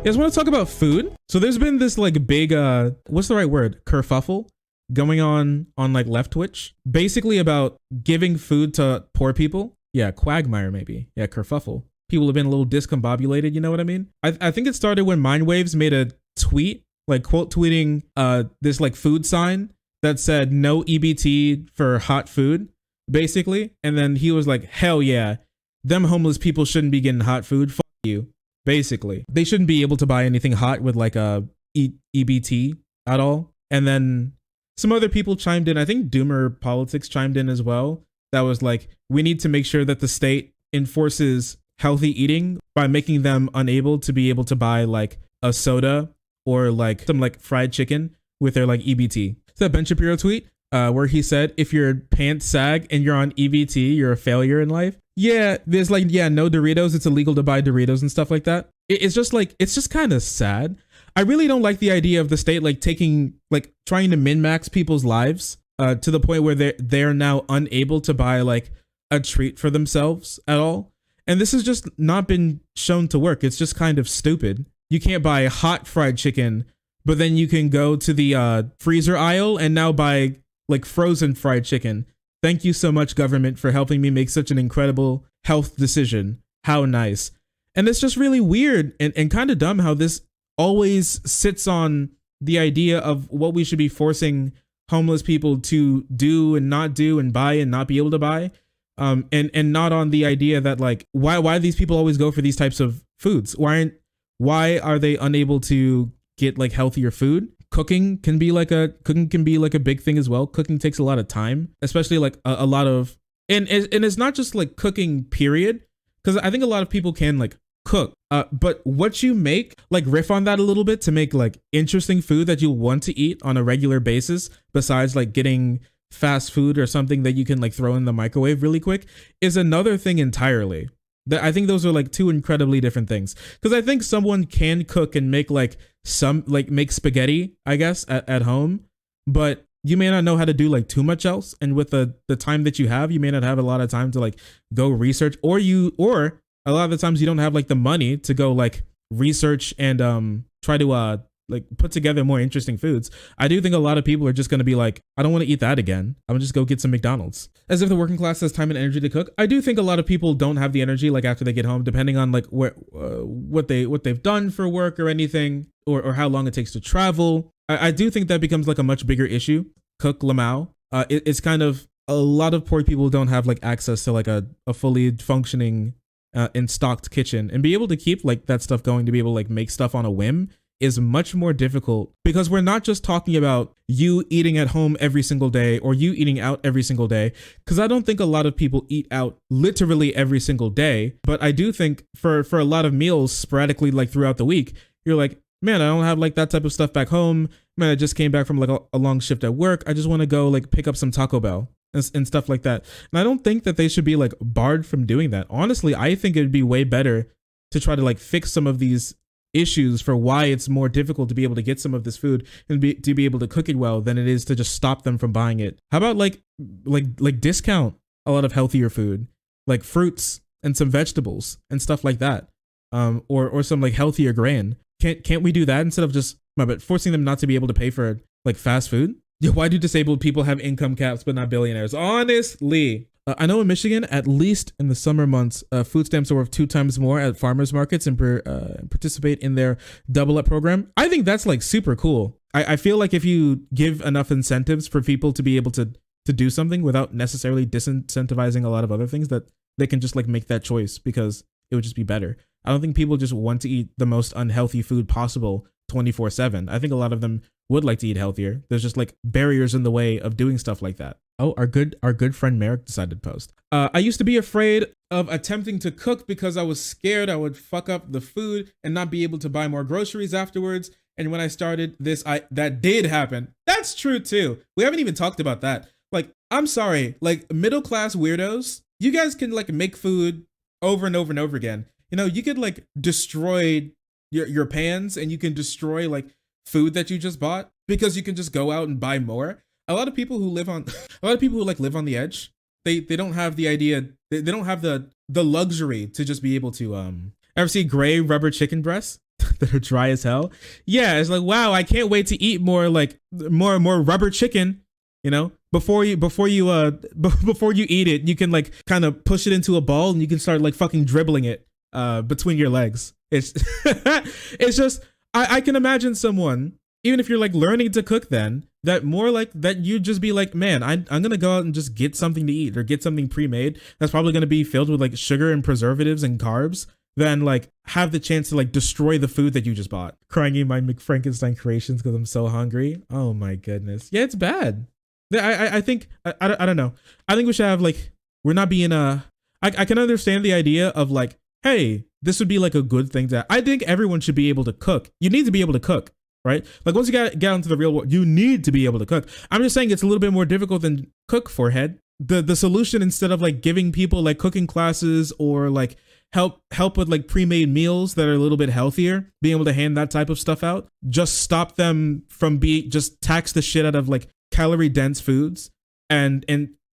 You guys want to talk about food? So there's been this like big what's the right word? Kerfuffle going on like left Twitch, basically about giving food to poor people. Yeah, quagmire maybe. Yeah, kerfuffle. People have been a little discombobulated, you know what I mean? I think it started when Mindwaves made a tweet, like quote tweeting this like food sign that said no EBT for hot food, basically. And then he was like, hell yeah, them homeless people shouldn't be getting hot food. Fuck you. Basically, they shouldn't be able to buy anything hot with like a EBT at all. And then some other people chimed in. I think Doomer Politics chimed in as well. That was like, we need to make sure that the state enforces healthy eating by making them unable to be able to buy like a soda or like some like fried chicken with their like EBT. It's that Ben Shapiro tweet where he said, if your pants sag and you're on EBT, you're a failure in life. Yeah, there's like, yeah, no Doritos. It's illegal to buy Doritos and stuff like that. It's just like, it's just kind of sad. I really don't like the idea of the state like taking, like trying to min-max people's lives to the point where they're now unable to buy like a treat for themselves at all. And this has just not been shown to work. It's just kind of stupid. You can't buy hot fried chicken, but then you can go to the freezer aisle and now buy like frozen fried chicken. Thank you so much, government, for helping me make such an incredible health decision. How nice. And it's just really weird and kind of dumb how this always sits on the idea of what we should be forcing homeless people to do and not do and buy and not be able to buy. And not on the idea that like, why these people always go for these types of foods? Why are they unable to get like healthier food? Cooking can be like a big thing as well. Cooking takes a lot of time, especially like a lot of, and it's not just like cooking period. Cause I think a lot of people can like cook, but what you make, like riff on that a little bit to make like interesting food that you want to eat on a regular basis, besides like getting fast food or something that you can like throw in the microwave really quick, is another thing entirely. I think those are like two incredibly different things. Because I think someone can cook and make like make spaghetti, I guess, at home, but you may not know how to do like too much else. And with the time that you have, you may not have a lot of time to like go research, or a lot of the times you don't have like the money to go like research and try to like put together more interesting foods. I do think a lot of people are just going to be like, I don't want to eat that again. I'm gonna just go get some McDonald's. As if the working class has time and energy to cook. I do think a lot of people don't have the energy like after they get home, depending on like what they've done for work or anything, or how long it takes to travel. I do think that becomes like a much bigger issue. Cook Lamau. It's kind of, a lot of poor people don't have like access to like a fully functioning and stocked kitchen, and be able to keep like that stuff going, to be able to like make stuff on a whim is much more difficult, because we're not just talking about you eating at home every single day or you eating out every single day, because I don't think a lot of people eat out literally every single day. But I do think for a lot of meals sporadically like throughout the week, you're like, man, I don't have like that type of stuff back home. Man, I just came back from like a long shift at work. I just want to go like pick up some Taco Bell and stuff like that. And I don't think that they should be like barred from doing that. Honestly, I think it'd be way better to try to like fix some of these issues for why it's more difficult to be able to get some of this food and to be able to cook it well than it is to just stop them from buying it. How about like discount a lot of healthier food, like fruits and some vegetables and stuff like that, or some like healthier grain. Can't we do that instead of just forcing them not to be able to pay for like fast food? Yeah, why do disabled people have income caps but not billionaires? Honestly. I know in Michigan, at least in the summer months, food stamps are worth 2 times more at farmers markets and participate in their double up program. I think that's like super cool. I feel like if you give enough incentives for people to be able to do something without necessarily disincentivizing a lot of other things, that they can just like make that choice because it would just be better. I don't think people just want to eat the most unhealthy food possible 24/7. I think a lot of them would like to eat healthier. There's just like barriers in the way of doing stuff like that. Oh, our good friend Merrick decided to post. I used to be afraid of attempting to cook because I was scared I would fuck up the food and not be able to buy more groceries afterwards. And when I started this, that did happen. That's true too. We haven't even talked about that. Like, I'm sorry, like middle class weirdos, you guys can like make food over and over and over again. You know, you could like destroy your pans, and you can destroy like food that you just bought because you can just go out and buy more. A lot of people who live on the edge, they don't have the idea, they don't have the luxury to just be able to ever see gray rubber chicken breasts? that are dry as hell. Yeah, it's like, wow, I can't wait to eat more like more rubber chicken, you know? Before you before you eat it, you can like kind of push it into a ball and you can start like fucking dribbling it between your legs. It's it's just I can imagine someone, even if you're like learning to cook, then that more like that you'd just be like, man, I'm gonna go out and just get something to eat or get something pre-made that's probably gonna be filled with like sugar and preservatives and carbs, than like have the chance to like destroy the food that you just bought. Crying in my McFrankenstein creations because I'm so hungry. Oh my goodness. Yeah, it's bad. I think I don't know. I think we should have like, we're not being I can understand the idea of like, hey, this would be like a good thing to, I think everyone should be able to cook. You need to be able to cook, right? Like once you get into the real world, you need to be able to cook. I'm just saying it's a little bit more difficult than cook, forehead. The solution, instead of like giving people like cooking classes or like help with like pre-made meals that are a little bit healthier, being able to hand that type of stuff out, just stop them from just tax the shit out of like calorie dense foods and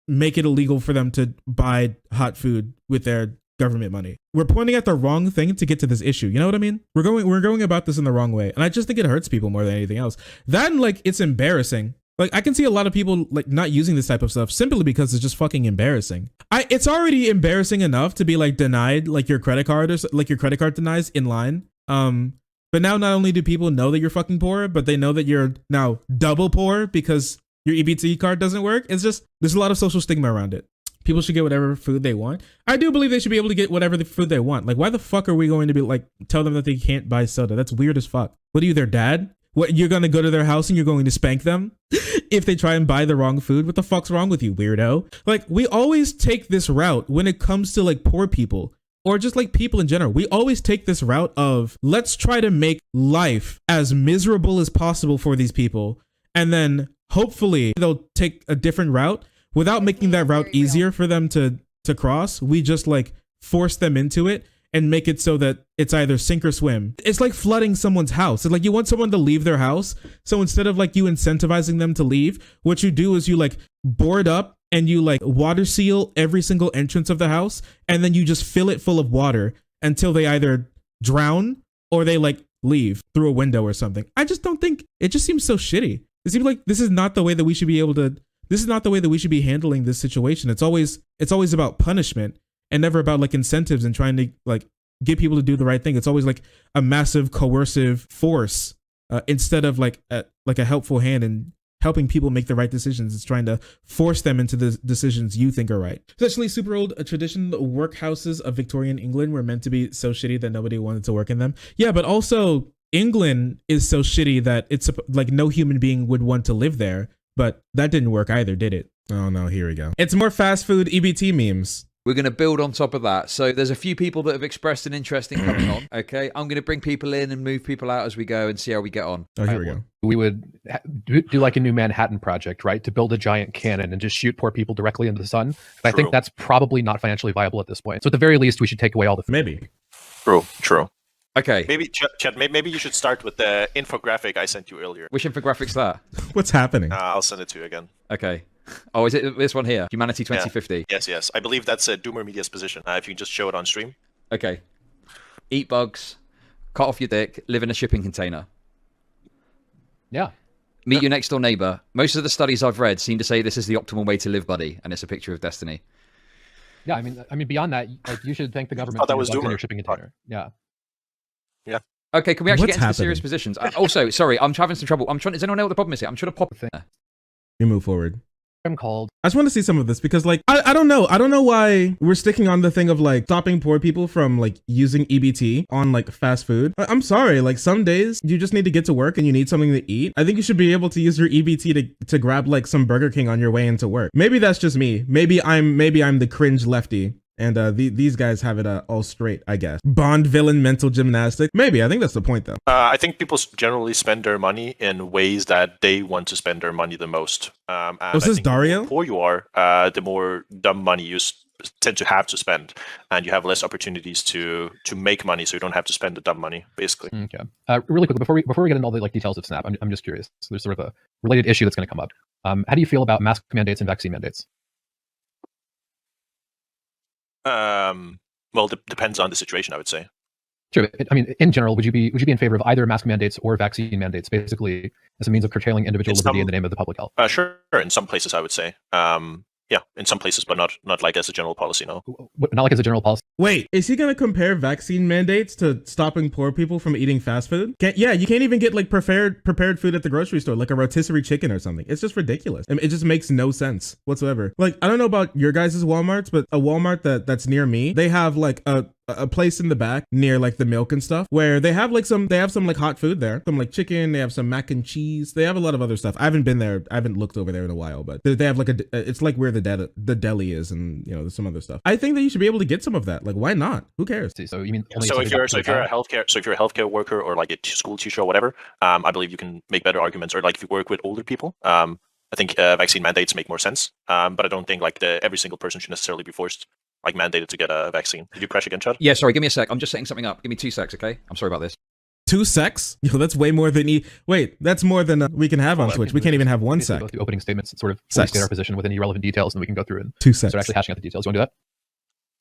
make it illegal for them to buy hot food with their government money. We're pointing at the wrong thing to get to this issue. You know what I mean? We're going about this in the wrong way. And I just think it hurts people more than anything else. That and like, it's embarrassing. Like I can see a lot of people like not using this type of stuff simply because it's just fucking embarrassing. It's already embarrassing enough to be like denied like your credit card or like your credit card denies in line. But now not only do people know that you're fucking poor, but they know that you're now double poor because your EBT card doesn't work. It's just, there's a lot of social stigma around it. People should get whatever food they want. I do believe they should be able to get whatever the food they want. Like, why the fuck are we going to be like, tell them that they can't buy soda? That's weird as fuck. What are you, their dad? What, you're going to go to their house and you're going to spank them if they try and buy the wrong food? What the fuck's wrong with you, weirdo? Like, we always take this route when it comes to like poor people or just like people in general. We always take this route of, let's try to make life as miserable as possible for these people. And then hopefully they'll take a different route. Without making that route easier for them to cross, we just like force them into it and make it so that it's either sink or swim. It's like flooding someone's house. It's like you want someone to leave their house. So instead of like you incentivizing them to leave, what you do is you like board up and you like water seal every single entrance of the house. And then you just fill it full of water until they either drown or they like leave through a window or something. I just don't think, it just seems so shitty. It seems like this is not the way that we should be able to, this is not the way that we should be handling this situation. It's always about punishment and never about like incentives and trying to like get people to do the right thing. It's always like a massive coercive force instead of like a helpful hand and helping people make the right decisions. It's trying to force them into the decisions you think are right. Essentially, super old tradition, workhouses of Victorian England were meant to be so shitty that nobody wanted to work in them. Yeah, but also England is so shitty that it's like no human being would want to live there. But that didn't work either, did it? Oh no, here we go. It's more fast food EBT memes. We're going to build on top of that. So there's a few people that have expressed an interest in coming on. Okay, I'm going to bring people in and move people out as we go and see how we get on. Oh, here we go. We would do like a new Manhattan Project, right? To build a giant cannon and just shoot poor people directly into the sun. And I think that's probably not financially viable at this point. So at the very least, we should take away all the food. Maybe. True. Okay. Maybe, Chet, maybe you should start with the infographic I sent you earlier. Which infographics that? What's happening? I'll send it to you again. Okay. Oh, is it this one here? Humanity 2050? Yeah. Yes. I believe that's Doomer Media's position. If you can just show it on stream. Okay. Eat bugs, cut off your dick, live in a shipping container. Yeah. Meet your next door neighbor. Most of the studies I've read seem to say this is the optimal way to live, buddy. And it's a picture of Destiny. Yeah, I mean, beyond that, like, you should thank the government that for was your Doomer. shipping container. Yeah. Yeah. Okay, can we actually What's get into the happening? serious positions? Also, sorry, I'm having some trouble. Does anyone know what the problem is here? I'm trying to pop a thing. You move forward. I'm called. I just want to see some of this because like, I don't know. I don't know why we're sticking on the thing of like stopping poor people from like using EBT on like fast food. I'm sorry. Like some days you just need to get to work and you need something to eat. I think you should be able to use your EBT to grab like some Burger King on your way into work. Maybe that's just me. Maybe I'm the cringe lefty. And these guys have it all straight, I guess. Bond villain mental gymnastics. Maybe. I think that's the point, though. I think people generally spend their money in ways that they want to spend their money the most. And Was this Dario? The more poor you are, the more dumb money you tend to have to spend. And you have less opportunities to make money, so you don't have to spend the dumb money, basically. Okay. Really quick, before we get into all the like details of Snap, I'm just curious. So there's sort of a related issue that's going to come up. How do you feel about mask mandates and vaccine mandates? Well, depends on the situation, I would say. Sure. I mean, in general, would you be in favor of either mask mandates or vaccine mandates, basically as a means of curtailing individual liberty in the name of the public health? Sure. In some places, I would say. Yeah, in some places, but not like as a general policy. No. Not like as a general policy. Wait, is he gonna compare vaccine mandates to stopping poor people from eating fast food? Yeah, you can't even get like prepared food at the grocery store, like a rotisserie chicken or something. It's just ridiculous. I mean, it just makes no sense whatsoever. Like, I don't know about your guys' Walmarts, but a Walmart that's near me, they have like a place in the back near like the milk and stuff where they have some like hot food there, some like chicken, they have some mac and cheese, they have a lot of other stuff. I haven't been there, I haven't looked over there in a while, but they have like it's like where the deli is, and you know, there's some other stuff. I think that you should be able to get some of that. Like, why not? Who cares? So you mean So if you're a healthcare worker or like a school teacher or whatever, I believe you can make better arguments. Or like if you work with older people, I think vaccine mandates make more sense. But I don't think like every single person should necessarily be forced, like mandated to get a vaccine. Did you crash again, Chad? Yeah, sorry, give me a sec. I'm just setting something up. Give me 2 secs, okay? I'm sorry about this. 2 secs? Yo, that's way more than wait, that's more than we can have on Twitch. We can't even have 1 sec. Go through opening statements and sort of state our position with any relevant details, and we can go through and 2 secs. start actually hashing out the details. You want to do that?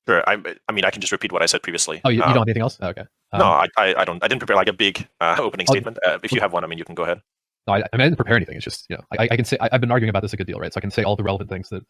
Sure. I mean, I can just repeat what I said previously. Oh, you don't have anything else? Oh, okay. No, I don't. I didn't prepare like a big opening statement. If you have one, I mean, you can go ahead. No, I mean, I didn't prepare anything. It's just, you know, I can say, I've been arguing about this a good deal, right? So I can say all the relevant things that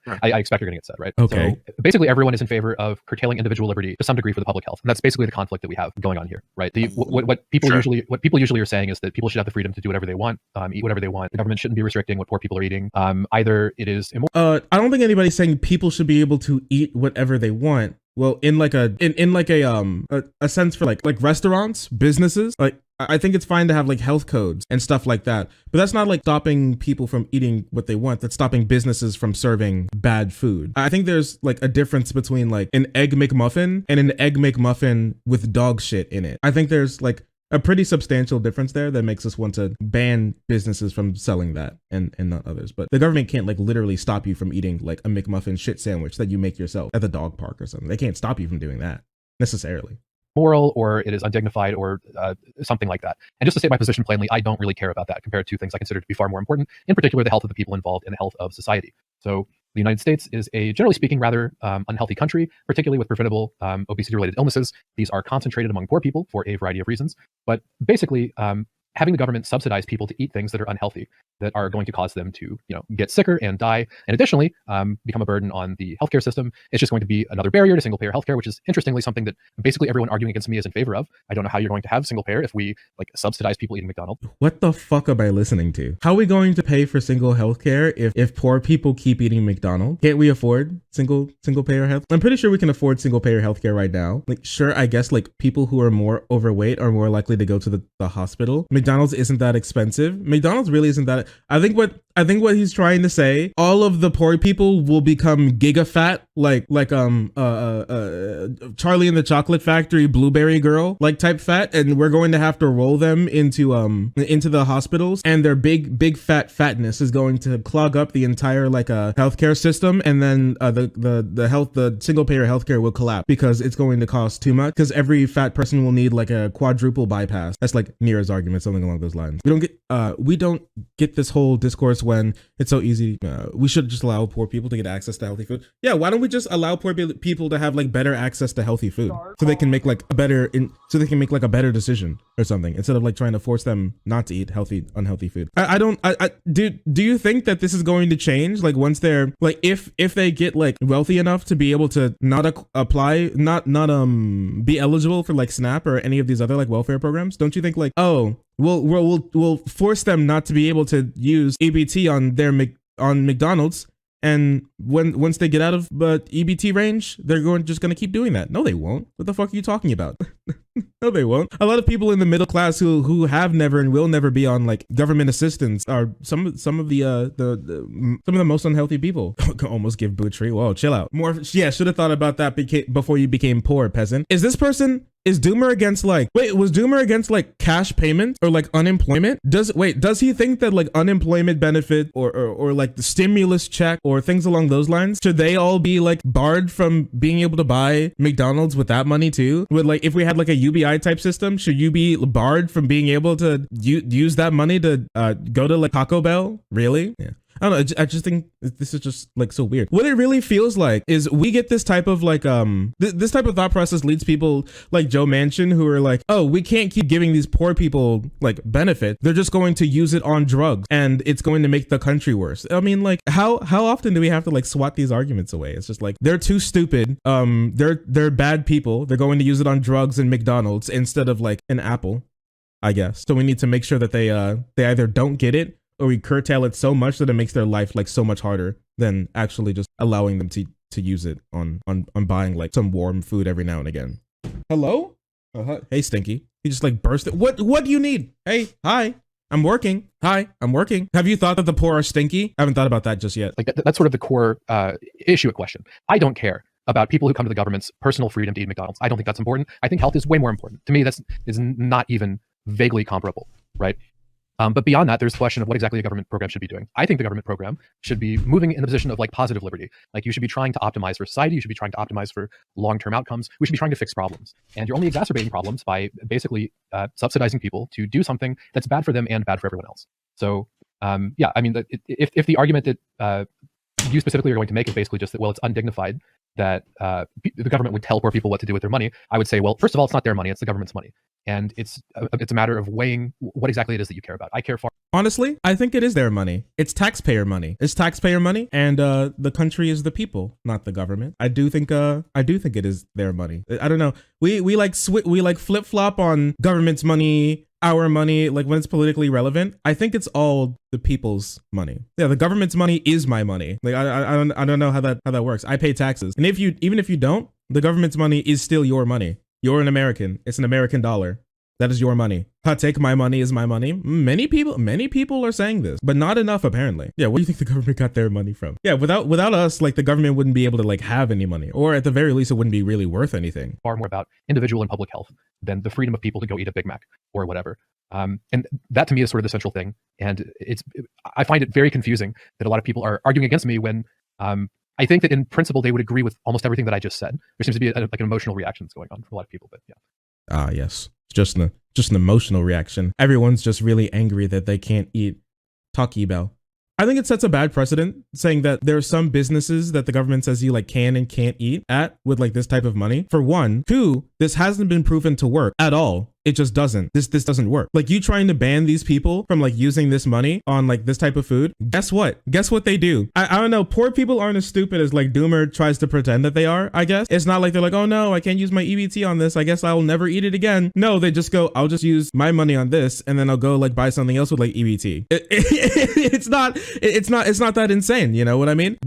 I expect are going to get said, right? Okay. So basically, everyone is in favor of curtailing individual liberty to some degree for the public health, and that's basically the conflict that we have going on here, right? What people usually are saying is that people should have the freedom to do whatever they want, eat whatever they want. The government shouldn't be restricting what poor people are eating. Either it is I don't think anybody's saying people should be able to eat whatever they want. Well, in like a sense for like restaurants, businesses, like I think it's fine to have like health codes and stuff like that, but that's not like stopping people from eating what they want. That's stopping businesses from serving bad food. I think there's like a difference between like an egg McMuffin and an egg McMuffin with dog shit in it. I think there's like a pretty substantial difference there that makes us want to ban businesses from selling that and not others. But the government can't like literally stop you from eating like a McMuffin shit sandwich that you make yourself at the dog park or something. They can't stop you from doing that necessarily. Moral, or it is undignified, or something like that. And just to state my position plainly, I don't really care about that compared to things I consider to be far more important, in particular the health of the people involved and the health of society. So the United States is a, generally speaking, rather unhealthy country, particularly with preventable obesity-related illnesses. These are concentrated among poor people for a variety of reasons. But basically, having the government subsidize people to eat things that are unhealthy, that are going to cause them to, you know, get sicker and die, and additionally become a burden on the healthcare system, it's just going to be another barrier to single-payer healthcare, which is interestingly something that basically everyone arguing against me is in favor of. I don't know how you're going to have single-payer if we like subsidize people eating McDonald's. What the fuck am I listening to? How are we going to pay for single healthcare if poor people keep eating McDonald's? Can't we afford single-payer health? I'm pretty sure we can afford single-payer healthcare right now. Like, sure, I guess like people who are more overweight are more likely to go to the hospital. McDonald's isn't that expensive. McDonald's really isn't that. I think what he's trying to say, all of the poor people will become giga fat, like Charlie and the Chocolate Factory blueberry girl like type fat, and we're going to have to roll them into the hospitals, and their big fatness is going to clog up the entire like healthcare system, and then the single payer healthcare will collapse because it's going to cost too much, because every fat person will need like a quadruple bypass. That's like Nira's argument, something along those lines. We don't get this whole discourse when it's so easy. We should just allow poor people to get access to healthy food. Yeah, why don't we just allow poor people to have like better access to healthy food, so they can make like a better decision or something, instead of like trying to force them not to eat unhealthy food. Do you think that this is going to change like once they're like, if they get like wealthy enough to be able to not be eligible for like SNAP or any of these other like welfare programs? Don't you think like, oh, we'll force them not to be able to use EBT on McDonald's, and once they get out of EBT range, they're just gonna keep doing that? No, they won't. What the fuck are you talking about? No, they won't. A lot of people in the middle class who have never and will never be on like government assistance are some of the most unhealthy people. Almost give Boo a treat. Whoa, chill out. Should have thought about that before you became poor, peasant. Is Doomer against was Doomer against like cash payments or like unemployment? Does he think that like unemployment benefit or like the stimulus check or things along those lines, should they all be like barred from being able to buy McDonald's with that money too? With like, if we had like a UBI type system, should you be barred from being able to use that money to go to like Taco Bell? Really? Yeah. I don't know. I just think this is just like so weird. What it really feels like is we get this type of like this type of thought process leads people like Joe Manchin who are like, oh, we can't keep giving these poor people like benefit. They're just going to use it on drugs and it's going to make the country worse. I mean, like how often do we have to like swat these arguments away? It's just like they're too stupid. They're bad people. They're going to use it on drugs and McDonald's instead of like an Apple, I guess. So we need to make sure that they either don't get it or we curtail it so much that it makes their life like so much harder than actually just allowing them to use it on buying like some warm food every now and again. Hello? Hey, Stinky. He just like burst it. What do you need? Hey, hi. I'm working. Hi, I'm working. Have you thought that the poor are stinky? I haven't thought about that just yet. Like that's sort of the core issue at question. I don't care about people who come to the government's personal freedom to eat McDonald's. I don't think that's important. I think health is way more important. To me, that's is not even vaguely comparable, right? But beyond that, there's the question of what exactly a government program should be doing. I think the government program should be moving in the position of like positive liberty. Like you should be trying to optimize for society. You should be trying to optimize for long-term outcomes. We should be trying to fix problems. And you're only exacerbating problems by basically subsidizing people to do something that's bad for them and bad for everyone else. So yeah, I mean, if the argument that you specifically are going to make is basically just that, well, it's undignified that the government would tell poor people what to do with their money, I would say, well, first of all, it's not their money, it's the government's money. And it's a matter of weighing what exactly it is that you care about. I care far. Honestly, I think it is their money. It's taxpayer money. It's taxpayer money, and the country is the people, not the government. I do think it is their money. I don't know. We like flip flop on government's money, our money, like when it's politically relevant. I think it's all the people's money. Yeah, the government's money is my money. Like I don't know how that works. I pay taxes, and even if you don't, the government's money is still your money. You're an American. It's an American dollar. That is your money. Take my money is my money. Many people are saying this, but not enough apparently. Yeah, where do you think the government got their money from? Yeah, without us, like the government wouldn't be able to like have any money, or at the very least, it wouldn't be really worth anything. Far more about individual and public health than the freedom of people to go eat a Big Mac or whatever. And that to me is sort of the central thing. And I find it very confusing that a lot of people are arguing against me when I think that in principle they would agree with almost everything that I just said. There seems to be like an emotional reaction that's going on for a lot of people, but yeah. Ah, yes. Just an emotional reaction. Everyone's just really angry that they can't eat Taco Bell. I think it sets a bad precedent saying that there are some businesses that the government says you like can and can't eat at with like this type of money. For one. Two, this hasn't been proven to work at all. It just doesn't. This doesn't work. Like you trying to ban these people from like using this money on like this type of food. Guess what? Guess what they do? I don't know. Poor people aren't as stupid as like Doomer tries to pretend that they are, I guess. It's not like they're like, oh no, I can't use my EBT on this. I guess I'll never eat it again. No, they just go, I'll just use my money on this and then I'll go like buy something else with like EBT. It's not that insane. You know what I mean?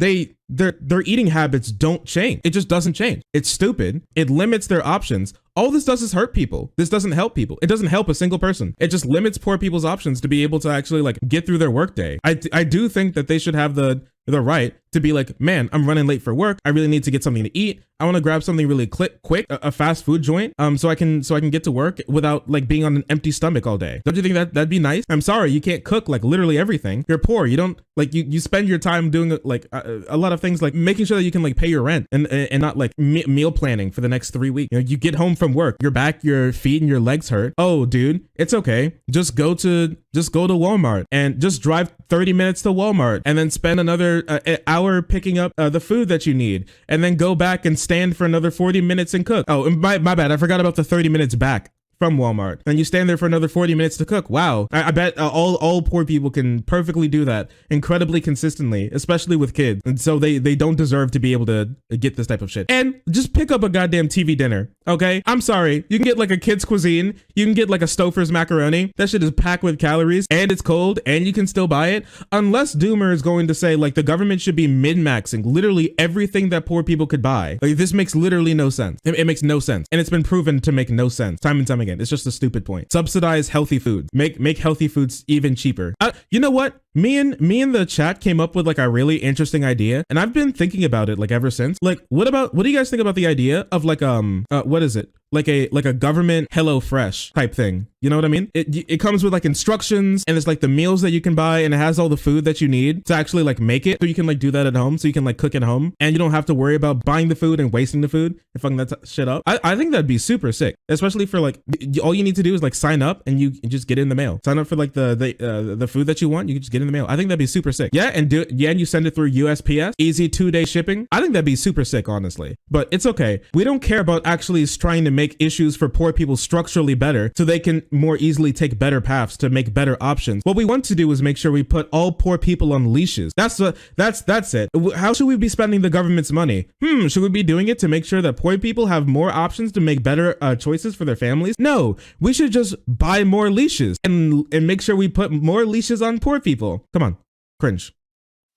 Their eating habits don't change. It just doesn't change. It's stupid. It limits their options. All this does is hurt people. This doesn't help people. It doesn't help a single person. It just limits poor people's options to be able to actually like get through their workday. I do think that they should have the right to be like, man, I'm running late for work. I really need to get something to eat. I want to grab something really quick, a fast food joint, so I can get to work without like being on an empty stomach all day. Don't you think that'd be nice? I'm sorry, you can't cook like literally everything. You're poor. You don't like you spend your time doing like a lot of things like making sure that you can like pay your rent and not like meal planning for the next 3 weeks. You know, you get home from work, your back, your feet, and your legs hurt. Oh, dude, it's okay. Just go to Walmart and just drive 30 minutes to Walmart and then spend another hour picking up the food that you need and then go back and stand for another 40 minutes and cook. Oh, my bad. I forgot about the 30 minutes back from Walmart. And you stand there for another 40 minutes to cook. Wow. I bet all poor people can perfectly do that incredibly consistently, especially with kids. And so they don't deserve to be able to get this type of shit. And just pick up a goddamn TV dinner, okay? I'm sorry. You can get like a kid's cuisine. You can get like a Stouffer's macaroni. That shit is packed with calories and it's cold and you can still buy it. Unless Doomer is going to say like the government should be min-maxing literally everything that poor people could buy. Like this makes literally no sense. It makes no sense. And it's been proven to make no sense time and time again. It's just a stupid point. Subsidize healthy food. Make healthy foods even cheaper. You know what? Me and the chat came up with like a really interesting idea, and I've been thinking about it like ever since. Like, what do you guys think about the idea of like what is it? Like a government HelloFresh type thing. You know what I mean? It comes with like instructions and it's like the meals that you can buy and it has all the food that you need to actually like make it. So you can like do that at home. So you can like cook at home and you don't have to worry about buying the food and wasting the food and fucking that shit up. I think that'd be super sick, especially for like, all you need to do is like sign up and you just get it in the mail. Sign up for like the food that you want. You can just get it in the mail. I think that'd be super sick. Yeah, and you send it through USPS, easy 2-day shipping. I think that'd be super sick, honestly. But it's okay. We don't care about actually trying to make issues for poor people structurally better so they can more easily take better paths to make better options. What we want to do is make sure we put all poor people on leashes. That's it. How should we be spending the government's money? Should we be doing it to make sure that poor people have more options to make better choices for their families? No, we should just buy more leashes and make sure we put more leashes on poor people. Come on, cringe.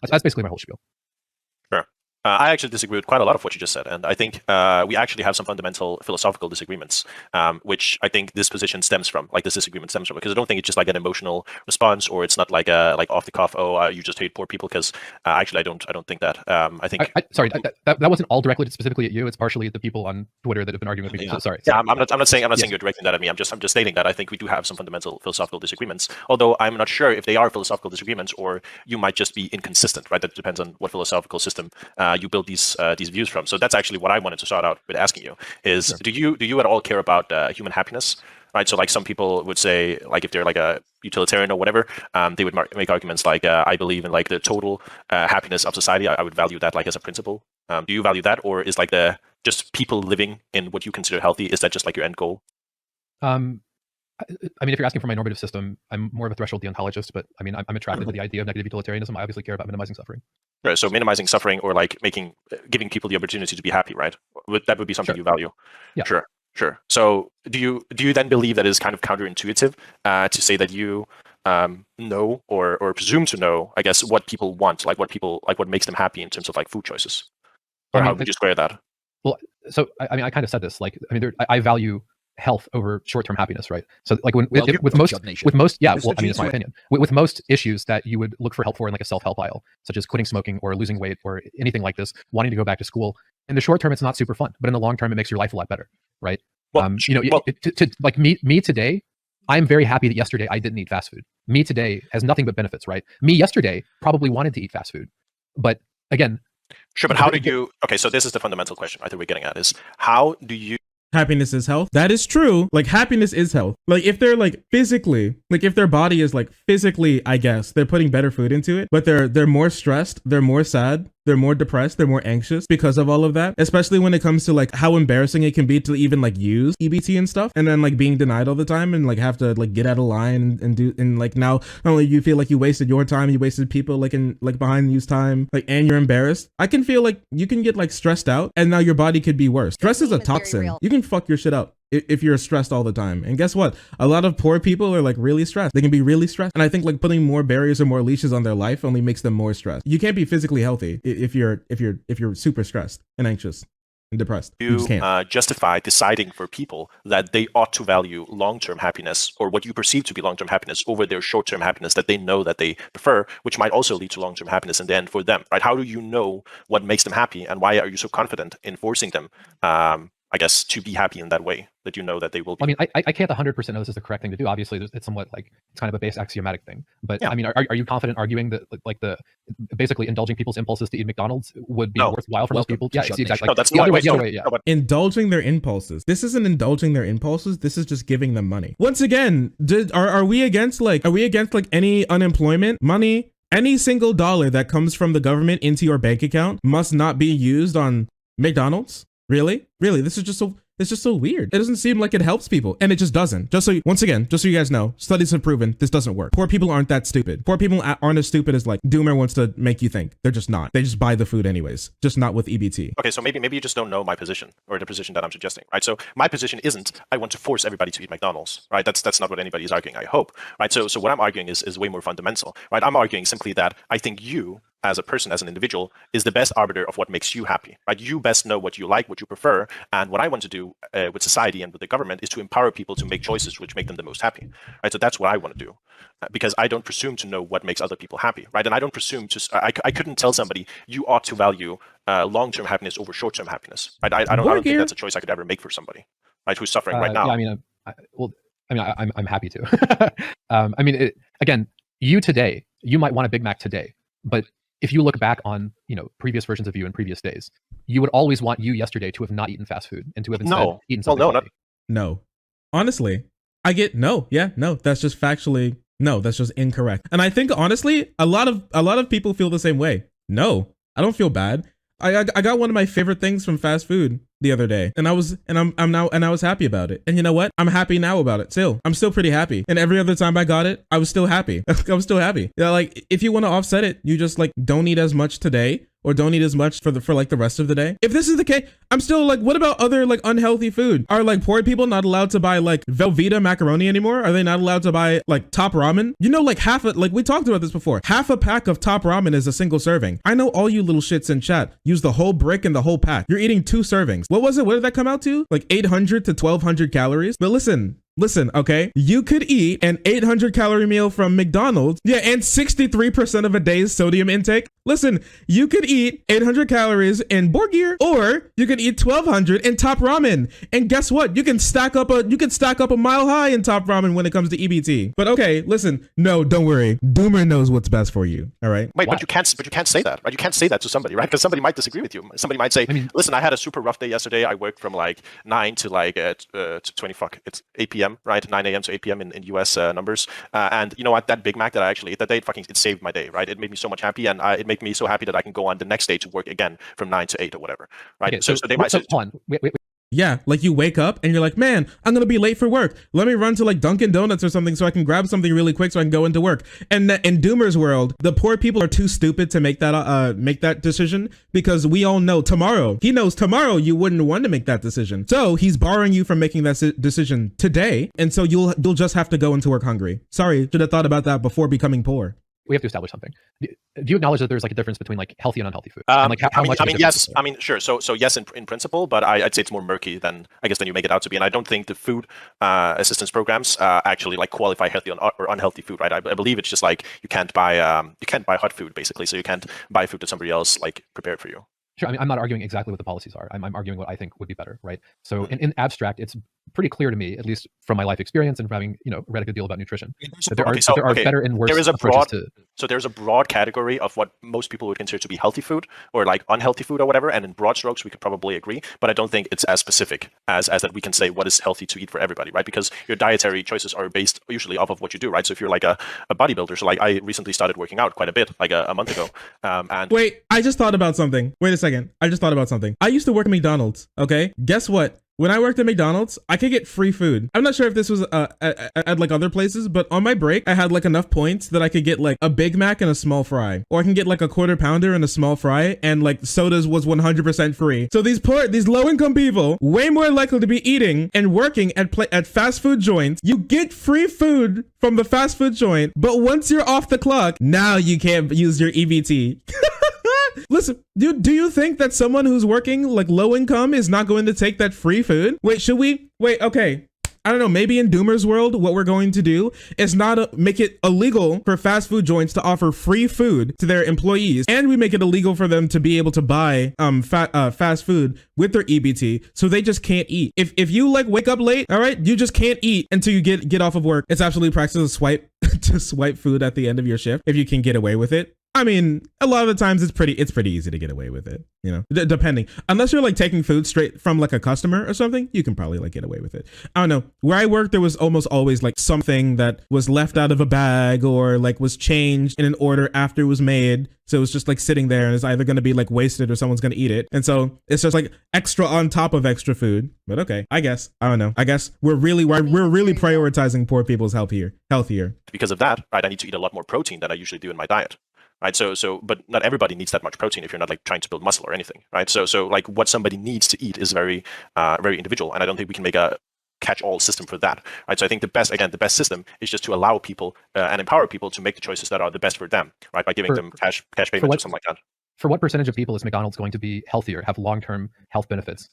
That's basically my whole spiel. Sure. I actually disagree with quite a lot of what you just said, and I think we actually have some fundamental philosophical disagreements, which I think this position stems from, like this disagreement stems from, because I don't think it's just like an emotional response, or it's not like a off the cuff, you just hate poor people, because actually I don't think that. I think. Sorry, that wasn't all directly specifically at you. It's partially the people on Twitter that have been arguing with me. Yeah. So, sorry. Yeah, I'm not saying you're directing that at me. I'm just stating that I think we do have some fundamental philosophical disagreements. Although I'm not sure if they are philosophical disagreements, or you might just be inconsistent, right? That depends on what philosophical system you build these views from. So that's actually what I wanted to start out with asking you is, sure. Do you at all care about human happiness? Right. So like some people would say, like if they're like a utilitarian or whatever, they would make arguments like, I believe in like the total happiness of society. I would value that like as a principle. Do you value that, or is like the just people living in what you consider healthy, is that just like your end goal? I mean, if you're asking for my normative system, I'm more of a threshold deontologist, but I mean, I'm attracted to the idea of negative utilitarianism. I obviously care about minimizing suffering. Right. So minimizing suffering, or like giving people the opportunity to be happy, right? That would be something you value. Yeah. Sure. So do you then believe that it is kind of counterintuitive to say that you know or presume to know, I guess, what people want, like what makes them happy in terms of like food choices? Or how would you square that? Well, so I mean, I kind of said this. Like, I mean, I value health over short-term happiness, right? So like with most, yeah, well, I mean, it's my opinion. With most issues that you would look for help for in like a self-help aisle, such as quitting smoking or losing weight or anything like this, wanting to go back to school, in the short term, it's not super fun, but in the long term, it makes your life a lot better, right? Well, like me today, I'm very happy that yesterday I didn't eat fast food. Me today has nothing but benefits, right? Me yesterday probably wanted to eat fast food, but again. Sure, but how do you, okay, so this is the fundamental question I think we're getting at, is how do you. Happiness is health. That is true. Like happiness is health. Like if they're like physically, like if their body is like physically, I guess they're putting better food into it, but they're more stressed, they're more sad, they're more depressed, they're more anxious because of all of that, especially when it comes to like how embarrassing it can be to even like use EBT and stuff, and then like being denied all the time and like have to like get out of line and do, and like now not only you feel like you wasted your time, you wasted people like in like behind use time, like, and you're embarrassed. I can feel like you can get like stressed out and now your body could be worse. Stress is a toxin. You can fuck your shit up if you're stressed all the time. And guess what? A lot of poor people are like really stressed. They can be really stressed. And I think like putting more barriers or more leashes on their life only makes them more stressed. You can't be physically healthy if you're super stressed and anxious and depressed. You just can't. Justify deciding for people that they ought to value long-term happiness, or what you perceive to be long-term happiness, over their short-term happiness that they know that they prefer, which might also lead to long-term happiness in the end for them, right? How do you know what makes them happy, and why are you so confident in forcing them, I guess, to be happy in that way, that you know that they will be? I mean, I can't 100% know this is the correct thing to do. Obviously, it's somewhat like, it's kind of a base axiomatic thing. But yeah. I mean, are you confident arguing that like the basically indulging people's impulses to eat McDonald's would be worthwhile for most people? Yeah, it's exactly. No, that's the other way. Yeah. Indulging their impulses. This isn't indulging their impulses. This is just giving them money. Once again, are we against like any unemployment money? Any single dollar that comes from the government into your bank account must not be used on McDonald's? Really? This is just so weird. It doesn't seem like it helps people, and it just doesn't. Once again, just so you guys know, studies have proven this doesn't work. Poor people aren't that stupid. Poor people aren't as stupid as like Doomer wants to make you think. They're just not. They just buy the food anyways, just not with EBT. Okay, so maybe you just don't know my position, or the position that I'm suggesting, right? So my position isn't I want to force everybody to eat McDonald's, right? That's not what anybody is arguing, I hope, right? So what I'm arguing is way more fundamental, right? I'm arguing simply that I think you, as a person, as an individual, is the best arbiter of what makes you happy, right? You best know what you like, what you prefer, and what I want to do with society and with the government is to empower people to make choices which make them the most happy, right? So that's what I want to do, because I don't presume to know what makes other people happy, right? And I don't presume to, I couldn't tell somebody you ought to value long-term happiness over short-term happiness, right? I don't think that's a choice I could ever make for somebody, right, who's suffering right now. Yeah, I mean, I'm happy to. I mean, again, you today, you might want a Big Mac today, but if you look back on, previous versions of you in previous days, you would always want you yesterday to have not eaten fast food and to have instead eaten something healthy. No. Honestly, I get no. Yeah, no. That's just factually No, that's just incorrect. And I think honestly, a lot of people feel the same way. No, I don't feel bad. I got one of my favorite things from fast food the other day, and I was happy about it. And you know what? I'm happy now about it. Still, I'm still pretty happy. And every other time I got it, I was still happy. I was still happy. Yeah, like if you want to offset it, you just like don't eat as much today, or don't eat as much for like the rest of the day. If this is the case, I'm still like, what about other like unhealthy food? Are like poor people not allowed to buy like Velveeta macaroni anymore? Are they not allowed to buy like Top Ramen? You know, like like we talked about this before. Half a pack of Top Ramen is a single serving. I know all you little shits in chat use the whole brick and the whole pack. You're eating 2 servings. What was it? What did that come out to? Like 800 to 1200 calories. But listen, okay, you could eat an 800 calorie meal from McDonald's, yeah, and 63% of a day's sodium intake. Listen, you could eat 800 calories in Borgir, or you could eat 1200 in Top Ramen. And guess what? You can stack up a mile high in Top Ramen when it comes to EBT. But okay, listen, no, don't worry. Doomer knows what's best for you. All right. Wait, but you can't say that, right? You can't say that to somebody, right? Because somebody might disagree with you. Somebody might say, listen, I had a super rough day yesterday. I worked from like 9 to like 20, it's 8 p.m., right? 9 a.m. to 8 p.m. in US numbers. And you know what? That Big Mac that I actually ate that day, it saved my day, right? It made me so much happy, and it made me so happy that I can go on the next day to work again from 9 to 8 or whatever, right? Okay, so they might say, hold on. Wait. Yeah, like you wake up and you're like, man, I'm gonna be late for work. Let me run to like Dunkin' Donuts or something so I can grab something really quick so I can go into work. And in Doomer's world, the poor people are too stupid to make that decision, because we all know tomorrow. He knows tomorrow you wouldn't want to make that decision. So he's borrowing you from making that decision today, and so you'll just have to go into work hungry. Sorry, should have thought about that before becoming poor. We have to establish something. Do you acknowledge that there's like a difference between like healthy and unhealthy food? And like how much? Yes. I mean, sure. So yes, in principle, but I'd say it's more murky than you make it out to be. And I don't think the food assistance programs actually like qualify healthy or unhealthy food, right? I believe it's just like you can't buy hot food basically, so you can't buy food that somebody else like prepared for you. Sure. I mean, I'm not arguing exactly what the policies are. I'm arguing what I think would be better, right? So in abstract, it's pretty clear to me, at least from my life experience and from having read a good deal about nutrition, that there are better and worse approaches to. So there's a broad category of what most people would consider to be healthy food or like unhealthy food or whatever, and in broad strokes we could probably agree. But I don't think it's as specific as that we can say what is healthy to eat for everybody, right? Because your dietary choices are based usually off of what you do, right? So if you're like a bodybuilder, so like I recently started working out quite a bit, like a month ago, and wait, I just thought about something. Wait a second. I just thought about something. I used to work at McDonald's. Okay, guess what? When I worked at McDonald's, I could get free food. I'm not sure if this was at like other places, but on my break, I had like enough points that I could get like a Big Mac and a small fry, or I can get like a quarter pounder and a small fry, and like sodas was 100% free. So these low income people, way more likely to be eating and working at fast food joints. You get free food from the fast food joint, but once you're off the clock, now you can't use your EBT. Listen, do you think that someone who's working like low income is not going to take that free food? Wait, okay. I don't know, maybe in Doomer's world, what we're going to do is not make it illegal for fast food joints to offer free food to their employees, and we make it illegal for them to be able to buy fast food with their EBT, so they just can't eat. If you like wake up late, all right, you just can't eat until you get off of work. It's absolutely practical to swipe food at the end of your shift if you can get away with it. I mean, a lot of the times it's pretty easy to get away with it, depending. Unless you're like taking food straight from like a customer or something, you can probably like get away with it. I don't know. Where I worked, there was almost always like something that was left out of a bag or like was changed in an order after it was made. So it was just like sitting there and it's either going to be like wasted or someone's going to eat it. And so it's just like extra on top of extra food. But okay, I don't know. I guess we're really prioritizing poor people's healthier. Because of that, right, I need to eat a lot more protein than I usually do in my diet. Right. But not everybody needs that much protein if you're not like trying to build muscle or anything. Right. So like what somebody needs to eat is very individual. And I don't think we can make a catch-all system for that. Right. So I think the best system is just to allow people and empower people to make the choices that are the best for them. Right. By giving them cash payments or something like that. For what percentage of people is McDonald's going to be healthier, have long-term health benefits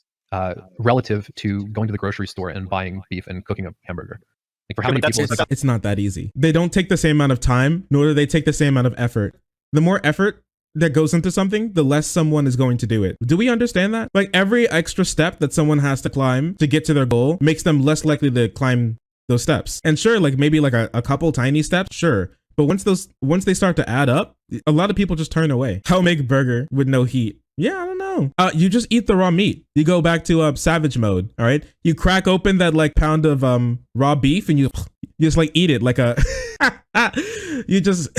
relative to going to the grocery store and buying beef and cooking a hamburger? Like for how many people? It's not that easy. They don't take the same amount of time, nor do they take the same amount of effort. The more effort that goes into something, the less someone is going to do it. Do we understand that? Like every extra step that someone has to climb to get to their goal makes them less likely to climb those steps. And sure, like maybe like a couple tiny steps, sure. But once they start to add up, a lot of people just turn away. How make burger with no heat? Yeah, I don't know. You just eat the raw meat. You go back to savage mode. All right. You crack open that like pound of raw beef and you just like eat it like a. you just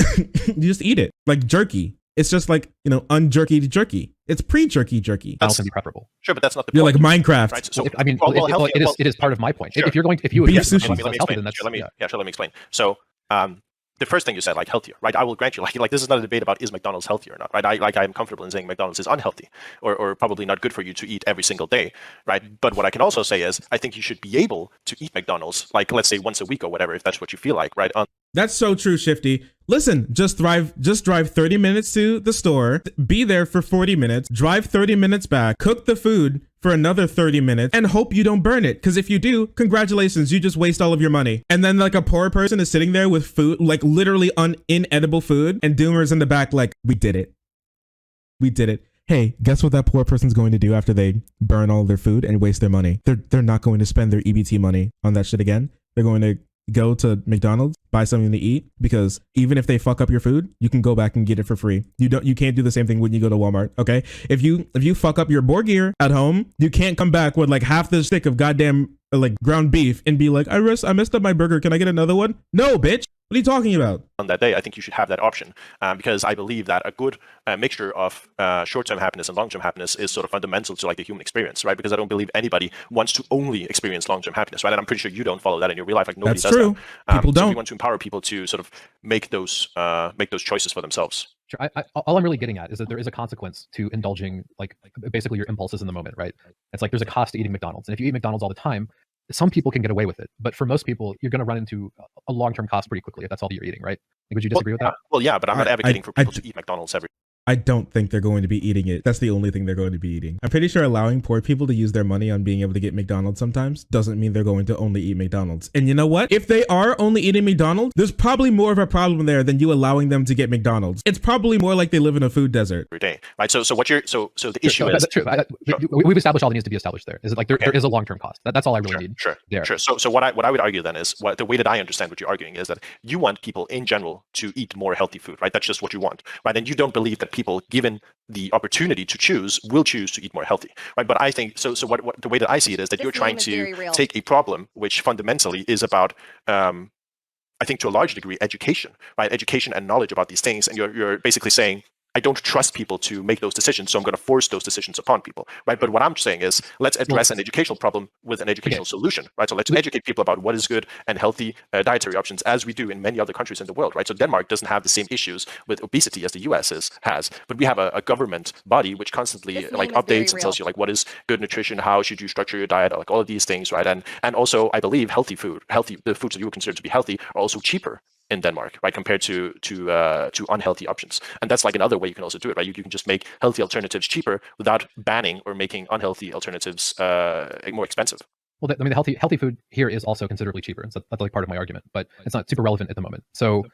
you just eat it like jerky. It's just like, you know, unjerky jerky. It's pre-jerky jerky. That's can be preferable. Sure, but that's not the You're point. like Minecraft. Right? So, I mean, it is part of my point. Sure. If you're going, if you Beef agree sushi. with let me healthy, explain. then that's Sure, let me explain. So, the first thing you said, like healthier, right? I will grant you, like this is not a debate about is McDonald's healthy or not, right? I'm comfortable in saying McDonald's is unhealthy or probably not good for you to eat every single day, right? But what I can also say is I think you should be able to eat McDonald's, like let's say once a week or whatever, if that's what you feel like, right? That's so true, Shifty. Listen, just drive 30 minutes to the store, be there for 40 minutes, drive 30 minutes back, cook the food for another 30 minutes, and hope you don't burn it. Because if you do, congratulations, you just waste all of your money. And then like a poor person is sitting there with food, like literally inedible food, and Doomer's in the back like, we did it. We did it. Hey, guess what that poor person's going to do after they burn all their food and waste their money? They're not going to spend their EBT money on that shit again. They're going to go to McDonald's, buy something to eat, because even if they fuck up your food, you can go back and get it for free. You can't do the same thing when you go to Walmart, okay? If you fuck up your board gear at home, you can't come back with like half the stick of goddamn like ground beef and be like, I messed up my burger. Can I get another one? No, bitch. What are you talking about? On that day, I think you should have that option because I believe that a good mixture of short-term happiness and long-term happiness is sort of fundamental to like the human experience, right? Because I don't believe anybody wants to only experience long-term happiness, right? And I'm pretty sure you don't follow that in your real life. Like nobody That's does true. that. People So don't. we want to empower people to sort of make those choices for themselves. Sure. All I'm really getting at is that there is a consequence to indulging like basically your impulses in the moment, right? It's like there's a cost to eating McDonald's, and if you eat McDonald's all the time, some people can get away with it, but for most people, you're going to run into a long-term cost pretty quickly if that's all that you're eating, right? Like, would you disagree with that? Well, yeah, but I'm not advocating for people to eat McDonald's every. I don't think they're going to be eating it. That's the only thing they're going to be eating. I'm pretty sure allowing poor people to use their money on being able to get McDonald's sometimes doesn't mean they're going to only eat McDonald's. And you know what? If they are only eating McDonald's, there's probably more of a problem there than you allowing them to get McDonald's. It's probably more like they live in a food desert. Every day, right? So what you're so the issue is that's true. We've established all that needs to be established there. Is it like there is a long-term cost? That's all I really need. Sure. There. Sure. So what I would argue then is the way that I understand what you're arguing is that you want people in general to eat more healthy food, right? That's just what you want, right? And you don't believe that people, given the opportunity to choose, will choose to eat more healthy, right? But I think so what the way that I see it is that you're trying to take a problem which fundamentally is about I think to a large degree education, right? Education and knowledge about these things, and you're basically saying, I don't trust people to make those decisions, so I'm going to force those decisions upon people, right? But what I'm saying is, let's address an educational problem with an educational solution, right? So let's educate people about what is good and healthy dietary options, as we do in many other countries in the world, right? So Denmark doesn't have the same issues with obesity as the US has, but we have a government body which constantly like updates and tells you like what is good nutrition, how should you structure your diet, like all of these things, right? And also, I believe the foods that you would consider to be healthy are also cheaper in Denmark, right, compared to unhealthy options. And that's like another way you can also do it, right? You can just make healthy alternatives cheaper without banning or making unhealthy alternatives more expensive. Well, I mean, the healthy food here is also considerably cheaper. So that's like part of my argument, but it's not super relevant at the moment. So,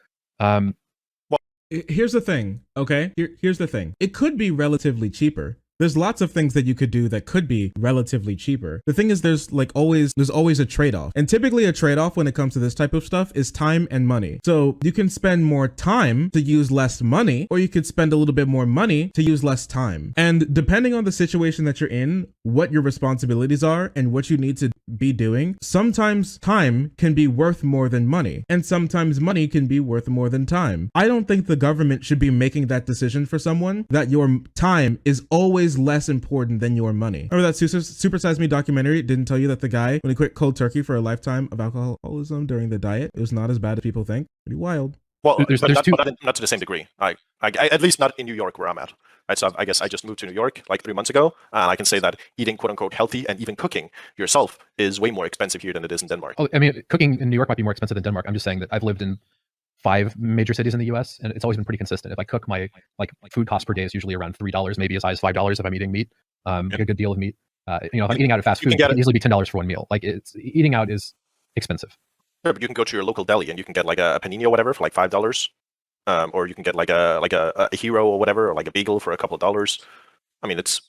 here's the thing, okay? Here's the thing. It could be relatively cheaper. There's lots of things that you could do that could be relatively cheaper. The thing is, there's always a trade-off. And typically a trade-off when it comes to this type of stuff is time and money. So you can spend more time to use less money, or you could spend a little bit more money to use less time. And depending on the situation that you're in, what your responsibilities are and what you need to be doing, sometimes time can be worth more than money, and sometimes money can be worth more than time. I don't think the government should be making that decision for someone, that your time is always less important than your money. Remember that Super Size Me documentary? It didn't tell you that the guy, when he quit cold turkey for a lifetime of alcoholism during the diet, it was not as bad as people think. Pretty wild. Well, not to the same degree. I at least not in New York where I'm at. Right, so I guess I just moved to New York like 3 months ago, and I can say that eating quote unquote healthy and even cooking yourself is way more expensive here than it is in Denmark. Oh, I mean, cooking in New York might be more expensive than Denmark. I'm just saying that I've lived in 5 major cities in the U.S. and it's always been pretty consistent. If I cook, my food cost per day is usually around $3, maybe as high as $5 if I'm eating meat. Like a good deal of meat. If I'm eating out at fast food, it can easily be $10 for one meal. Like eating out is expensive. Sure, but you can go to your local deli and you can get like a panini or whatever for like $5. Or you can get like a hero or whatever, or like a bagel for a couple of dollars. I mean, it's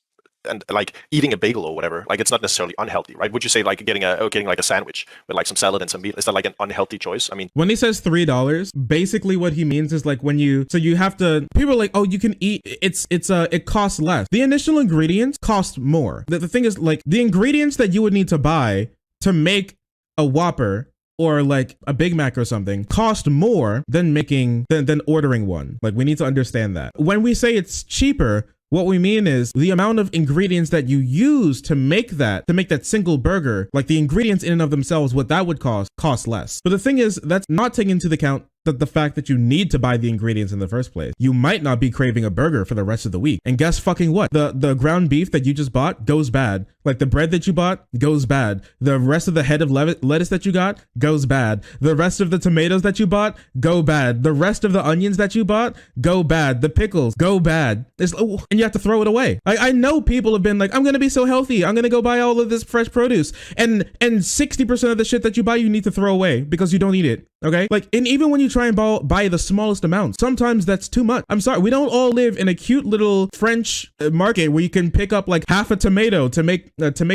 and like eating a bagel or whatever, like it's not necessarily unhealthy, right? Would you say like getting like a sandwich with like some salad and some meat, is that like an unhealthy choice? I mean, when he says $3, basically what he means is like when you have to, people are like, oh, you can eat, it costs less. The initial ingredients cost more. The thing is, like, the ingredients that you would need to buy to make a Whopper or like a Big Mac or something cost more than than ordering one. Like, we need to understand that. When we say it's cheaper, what we mean is the amount of ingredients that you use to make that single burger, like the ingredients in and of themselves, what that would cost less. But the thing is, that's not taking into account the fact that you need to buy the ingredients in the first place. You might not be craving a burger for the rest of the week. And guess fucking what? The ground beef that you just bought goes bad. Like the bread that you bought goes bad. The rest of the head of lettuce that you got goes bad. The rest of the tomatoes that you bought go bad. The rest of the onions that you bought go bad. The pickles go bad. And you have to throw it away. I know people have been like, I'm gonna be so healthy, I'm gonna go buy all of this fresh produce, and 60% of the shit that you buy you need to throw away because you don't eat it. Okay, like, and even when you try and buy the smallest amount, sometimes that's too much. I'm sorry, we don't all live in a cute little French market where you can pick up like half a tomato to make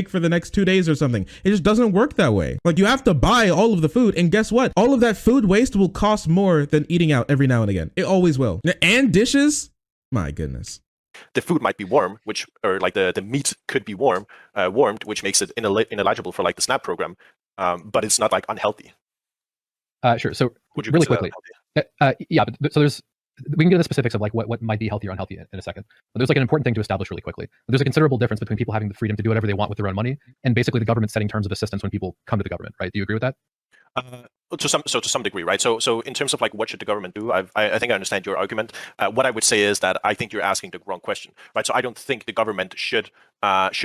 for the next 2 days or something. It just doesn't work that way. Like, you have to buy all of the food, and guess what? All of that food waste will cost more than eating out every now and again. It always will. And dishes, my goodness. the food might be warm, or like the meat could be warmed, which makes it ineligible for like the SNAP program, but it's not like unhealthy. Sure. So Would you really consider quickly, yeah. But so we can get into the specifics of like what might be healthy or unhealthy in a second. But there's like an important thing to establish really quickly. There's a considerable difference between people having the freedom to do whatever they want with their own money and basically the government setting terms of assistance when people come to the government, right? Do you agree with that? To some degree, right? So in terms of like what should the government do, I think I understand your argument. What I would say is that I think you're asking the wrong question, right? So I don't think the government should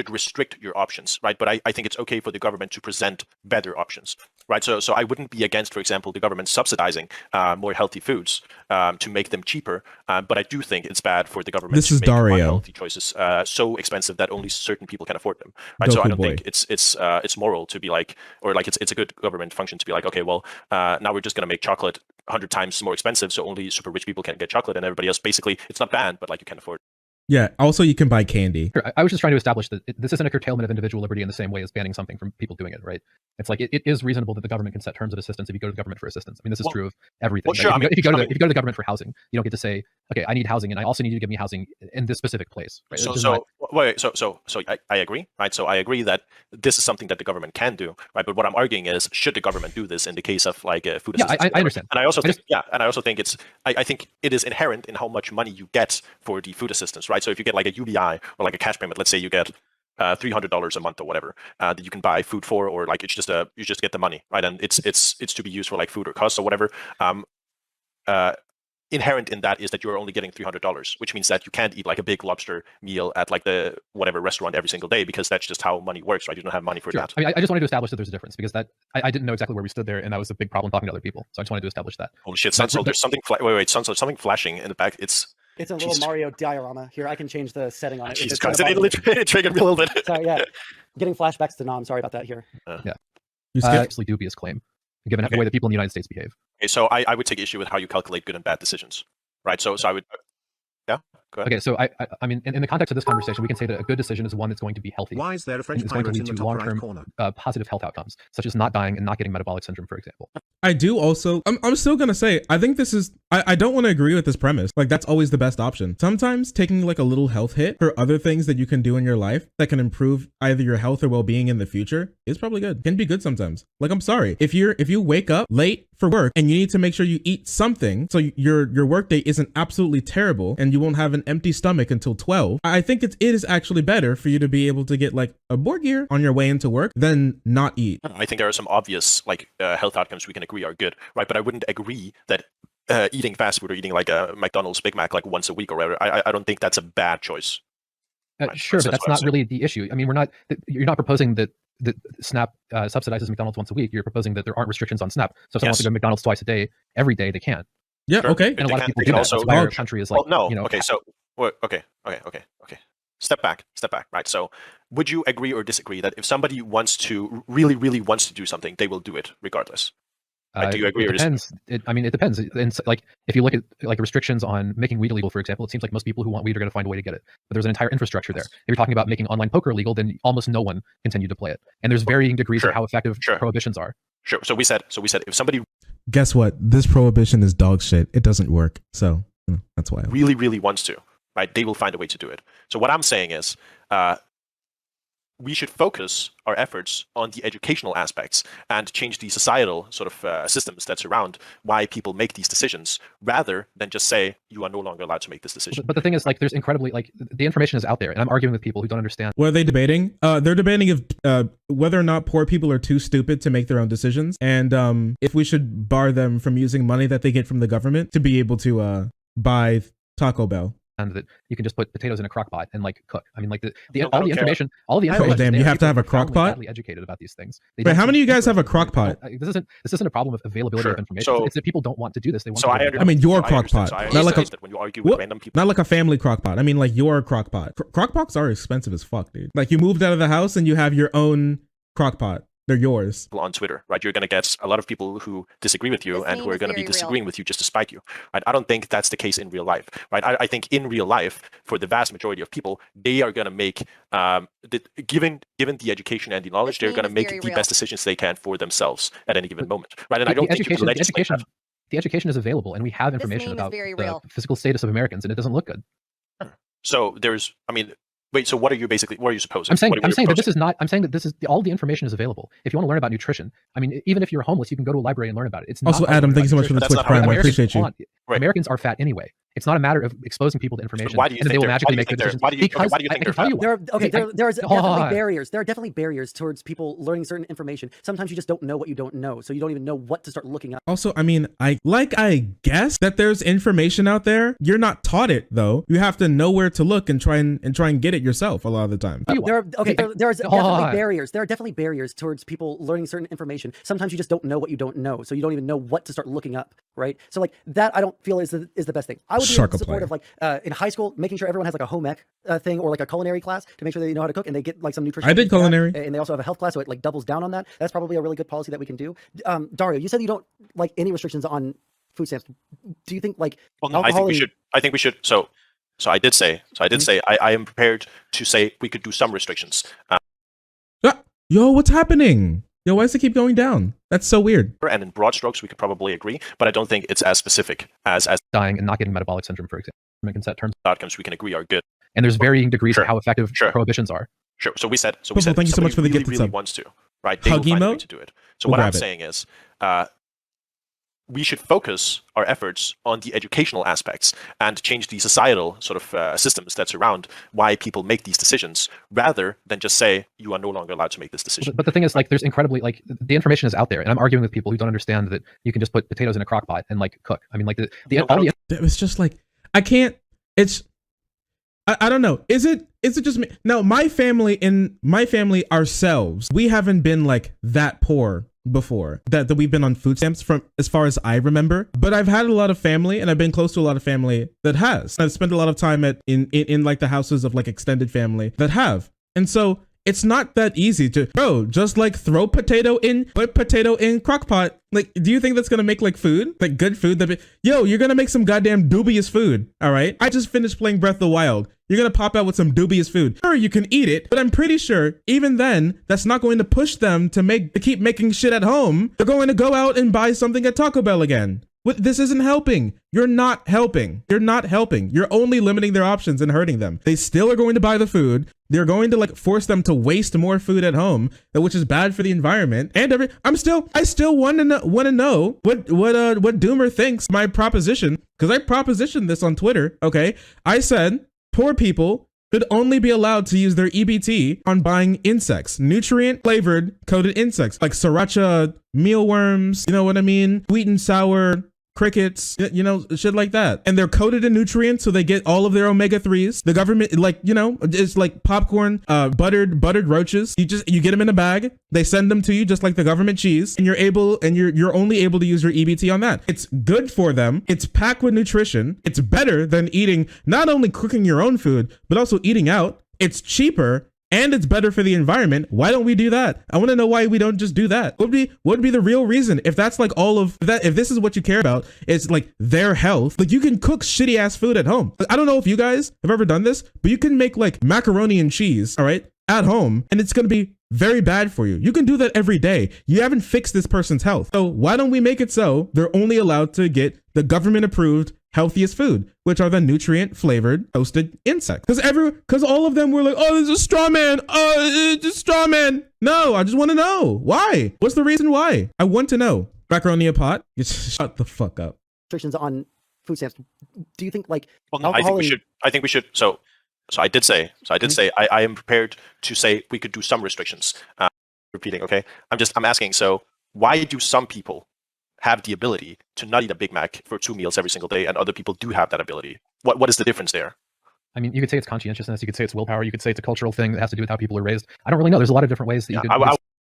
restrict your options, right? But I think it's okay for the government to present better options, right? So I wouldn't be against, for example, the government subsidizing more healthy foods to make them cheaper. But I do think it's bad for the government to make unhealthy choices so expensive that only certain people can afford them, right? So I don't think it's moral to be like, or like it's a good government function to be like, okay, well, now we're just going to make chocolate 100 times more expensive, so only super rich people can get chocolate, and everybody else, basically, it's not banned, but like you can afford it. Yeah, also you can buy candy. Sure, I was just trying to establish that this isn't a curtailment of individual liberty in the same way as banning something from people doing it, right? It's like it is reasonable that the government can set terms of assistance if you go to the government for assistance. I mean, this is true of everything. Well, sure, if you go to the government for housing, you don't get to say, okay, I need housing, and I also need you to give me housing in this specific place. Right? So I agree, right? So I agree that this is something that the government can do, right? But what I'm arguing is, should the government do this in the case of like food assistance? Yeah, I understand. And I also think I think it is inherent in how much money you get for the food assistance, right? So if you get like a UBI or like a cash payment, let's say you get $300 a month or whatever that you can buy food for, or like it's just you just get the money, right? And it's to be used for like food or costs or whatever. Inherent in that is that you're only getting $300, which means that you can't eat like a big lobster meal at like the whatever restaurant every single day, because that's just how money works, right? You don't have money for that. I mean, I just wanted to establish that there's a difference, because that I didn't know exactly where we stood there, and that was a big problem talking to other people. So I just wanted to establish that. Holy shit, Sunso, there's something something flashing in the back. It's a little Mario diorama. Here, I can change the setting on it. Jesus Christ, it triggered me a little bit. Sorry, yeah. Getting flashbacks to Nom. Sorry about that here. Yeah. Actually dubious claim, given the way that people in the United States behave. Okay, so I would take issue with how you calculate good and bad decisions, right? So I would, yeah, go ahead. Okay, so I mean, in the context of this conversation, we can say that a good decision is one that's going to be healthy. Why is there a French it's going to pirate lead in to the top right long-term corner? positive health outcomes, such as not dying and not getting metabolic syndrome, for example. I do also, I'm still gonna say, I think this is, I don't want to agree with this premise. Like, that's always the best option. Sometimes taking like a little health hit for other things that you can do in your life that can improve either your health or well-being in the future is probably good. Can be good sometimes. Like, I'm sorry, if you wake up late for work and you need to make sure you eat something so your work day isn't absolutely terrible and you won't have an empty stomach until 12, I think it is actually better for you to be able to get like a Borgir on your way into work than not eat. I think there are some obvious like health outcomes we can agree are good, right? But I wouldn't agree that eating fast food or eating like a McDonald's Big Mac like once a week or whatever, I don't think that's a bad choice. Right? Sure, but that's not really the issue. I mean, you're not proposing that SNAP subsidizes McDonald's once a week. You're proposing that there aren't restrictions on SNAP. So if someone wants to go to McDonald's twice a day, every day, they can. Yeah, sure. okay. And a lot of people do that. That's why our country is like, well, no, okay, so okay. Step back, right? So would you agree or disagree that if somebody really wants to do something, they will do it regardless? Do you agree It or disagree? depends. It depends. Like if you look at like restrictions on making weed illegal, for example, it seems like most people who want weed are going to find a way to get it. But there's an entire infrastructure there. If you're talking about making online poker illegal, then almost no one continued to play it. And there's varying degrees Sure. of how effective Sure. prohibitions are. Sure. So we said if somebody Guess what? This prohibition is dog shit. It doesn't work. So that's why. really, really wants to, right, they will find a way to do it. So what I'm saying is, we should focus our efforts on the educational aspects and change the societal sort of systems that surround why people make these decisions, rather than just say you are no longer allowed to make this decision. But the thing is, like, there's incredibly like the information is out there, and I'm arguing with people who don't understand. What are they debating? They're debating if whether or not poor people are too stupid to make their own decisions, and if we should bar them from using money that they get from the government to be able to buy Taco Bell. And that you can just put potatoes in a crock pot and like cook. I mean, like No, all I the don't care. information, all the Oh, information. damn, is you there. have to have a People are crock pot? badly educated about these things. They Wait, don't how seem many of you guys have a interested. crock pot? This isn't a problem of availability Sure. of information. So- It's that people don't want to do this. They want So to. I do it. understand. I mean, your I crock understand. pot, So I not like understand a that when you argue with what? random people. Not like a family crock pot. I mean, like your crock pot. Crock pots are expensive as fuck, dude. Like you moved out of the house and you have your own crock pot. They're yours. On Twitter, right? You're going to get a lot of people who disagree with you This and meme who are is going to be very real. disagreeing with you just to spite you, right? I don't think that's the case in real life, right? I think in real life, for the vast majority of people, they are going to make, given the education and the knowledge, This they're going to meme is make very the real. best decisions they can for themselves at any given moment, right? And I don't think you can legislate that. The education is available, and we have This information meme is about very the real. physical status of Americans, and it doesn't look good. So there's, I mean, wait. So what are you supposing? I'm saying What are you that this proposing? is not. I'm saying that this is all the information is available. If you want to learn about nutrition, I mean, even if you're homeless, you can go to a library and learn about it. It's Also, not hard to Adam, learn thank you so about much for the That's Twitch not how Prime. I Americans appreciate you. nutrition. Right. Americans are fat anyway. It's not a matter of exposing people to information, Why do you and then think they will they're- magically why do you make think their they're- decisions. why do you- okay, Because why do you I think can they're tell you fat? why. There's hold definitely on. barriers. There are definitely barriers towards people learning certain information. Sometimes you just don't know what you don't know, so you don't even know what to start looking up. Also, I mean, I guess that there's information out there. You're not taught it though. You have to know where to look and try and get it yourself a lot of the time. There's Hold on. definitely barriers. There are definitely barriers towards people learning certain information. Sometimes you just don't know what you don't know, so you don't even know what to start looking up, right? So like that, I don't feel is the best thing. I would be in support of like in high school, making sure everyone has like a home ec thing or like a culinary class to make sure they know how to cook and they get like some nutrition. I did culinary. and they also have a health class, so it like doubles down on that. That's probably a really good policy that we can do. Dario, you said you don't like any restrictions on food stamps. Do you think like Well, no, I think we should. I think we should. So I did say. I am prepared to say we could do some restrictions. Yo, what's happening? Yo, why does it keep going down? That's so weird. And in broad strokes, we could probably agree, but I don't think it's as specific as Dying and not getting metabolic syndrome, for example. We can set terms, outcomes we can agree are good. and there's varying degrees Sure. of how effective Sure. prohibitions are. Sure. So we said. Cool, thank you so much for the somebody gifted really sub. wants to, right? They will Hug find a way emote? to do it. So We'll what I'm grab it. saying is, we should focus our efforts on the educational aspects and change the societal sort of systems that surround why people make these decisions, rather than just say you are no longer allowed to make this decision. But the thing is, like, there's incredibly like the information is out there, and I'm arguing with people who don't understand that you can just put potatoes in a crock pot and like cook. I mean, like all the It was just like I can't. It's I don't know. Is it just me? No, my family ourselves, we haven't been like that poor before that we've been on food stamps from as far as I remember. But I've had a lot of family and I've been close to a lot of family that has. I've spent a lot of time in like the houses of like extended family that have. And so it's not that easy to, bro, just like put potato in crock pot. Like, do you think that's gonna make like food, like good food? Yo, you're gonna make some goddamn dubious food. All right. I just finished playing Breath of the Wild. You're gonna pop out with some dubious food. Sure, you can eat it, but I'm pretty sure even then, that's not going to push them to keep making shit at home. They're going to go out and buy something at Taco Bell again. This isn't helping. You're not helping. You're not helping. You're only limiting their options and hurting them. They still are going to buy the food. They're going to like force them to waste more food at home, which is bad for the environment. And I still want to know what Doomer thinks my proposition, because I propositioned this on Twitter. Okay, I said poor people should only be allowed to use their EBT on buying insects, nutrient flavored coated insects like sriracha, mealworms, you know what I mean? Sweet and sour crickets, you know, shit like that. And they're coated in nutrients so they get all of their omega-3s. The government, like, you know, it's like popcorn, buttered roaches. You get them in a bag. They send them to you just like the government cheese, and you're only able to use your EBT on that. It's good for them. It's packed with nutrition. It's better than eating, not only cooking your own food, but also eating out. It's cheaper. and it's better for the environment. Why don't we do that? I want to know why we don't just do that. What would be the real reason? If that's like all of that, if this is what you care about, it's like their health. Like you can cook shitty ass food at home. Like, I don't know if you guys have ever done this, but you can make like macaroni and cheese, all right, at home, and it's going to be very bad for you. You can do that every day. You haven't fixed this person's health. So why don't we make it so they're only allowed to get the government approved healthiest food, which are the nutrient flavored toasted insects? Because all of them were like, oh, this is a straw man. It's a straw man. No, I just want to know why. What's the reason why? I want to know. Macaroni a pot. Shut the fuck up. Restrictions on food stamps. Do you think like? Well, no, I think we should. I think we should. So I did say. I am prepared to say we could do some restrictions. Repeating, okay. I'm asking. So why do some people have the ability to not eat a Big Mac for 2 meals every single day, and other people do have that ability? What is the difference there? I mean, you could say it's conscientiousness. You could say it's willpower. You could say it's a cultural thing that has to do with how people are raised. I don't really know. There's a lot of different ways that you could.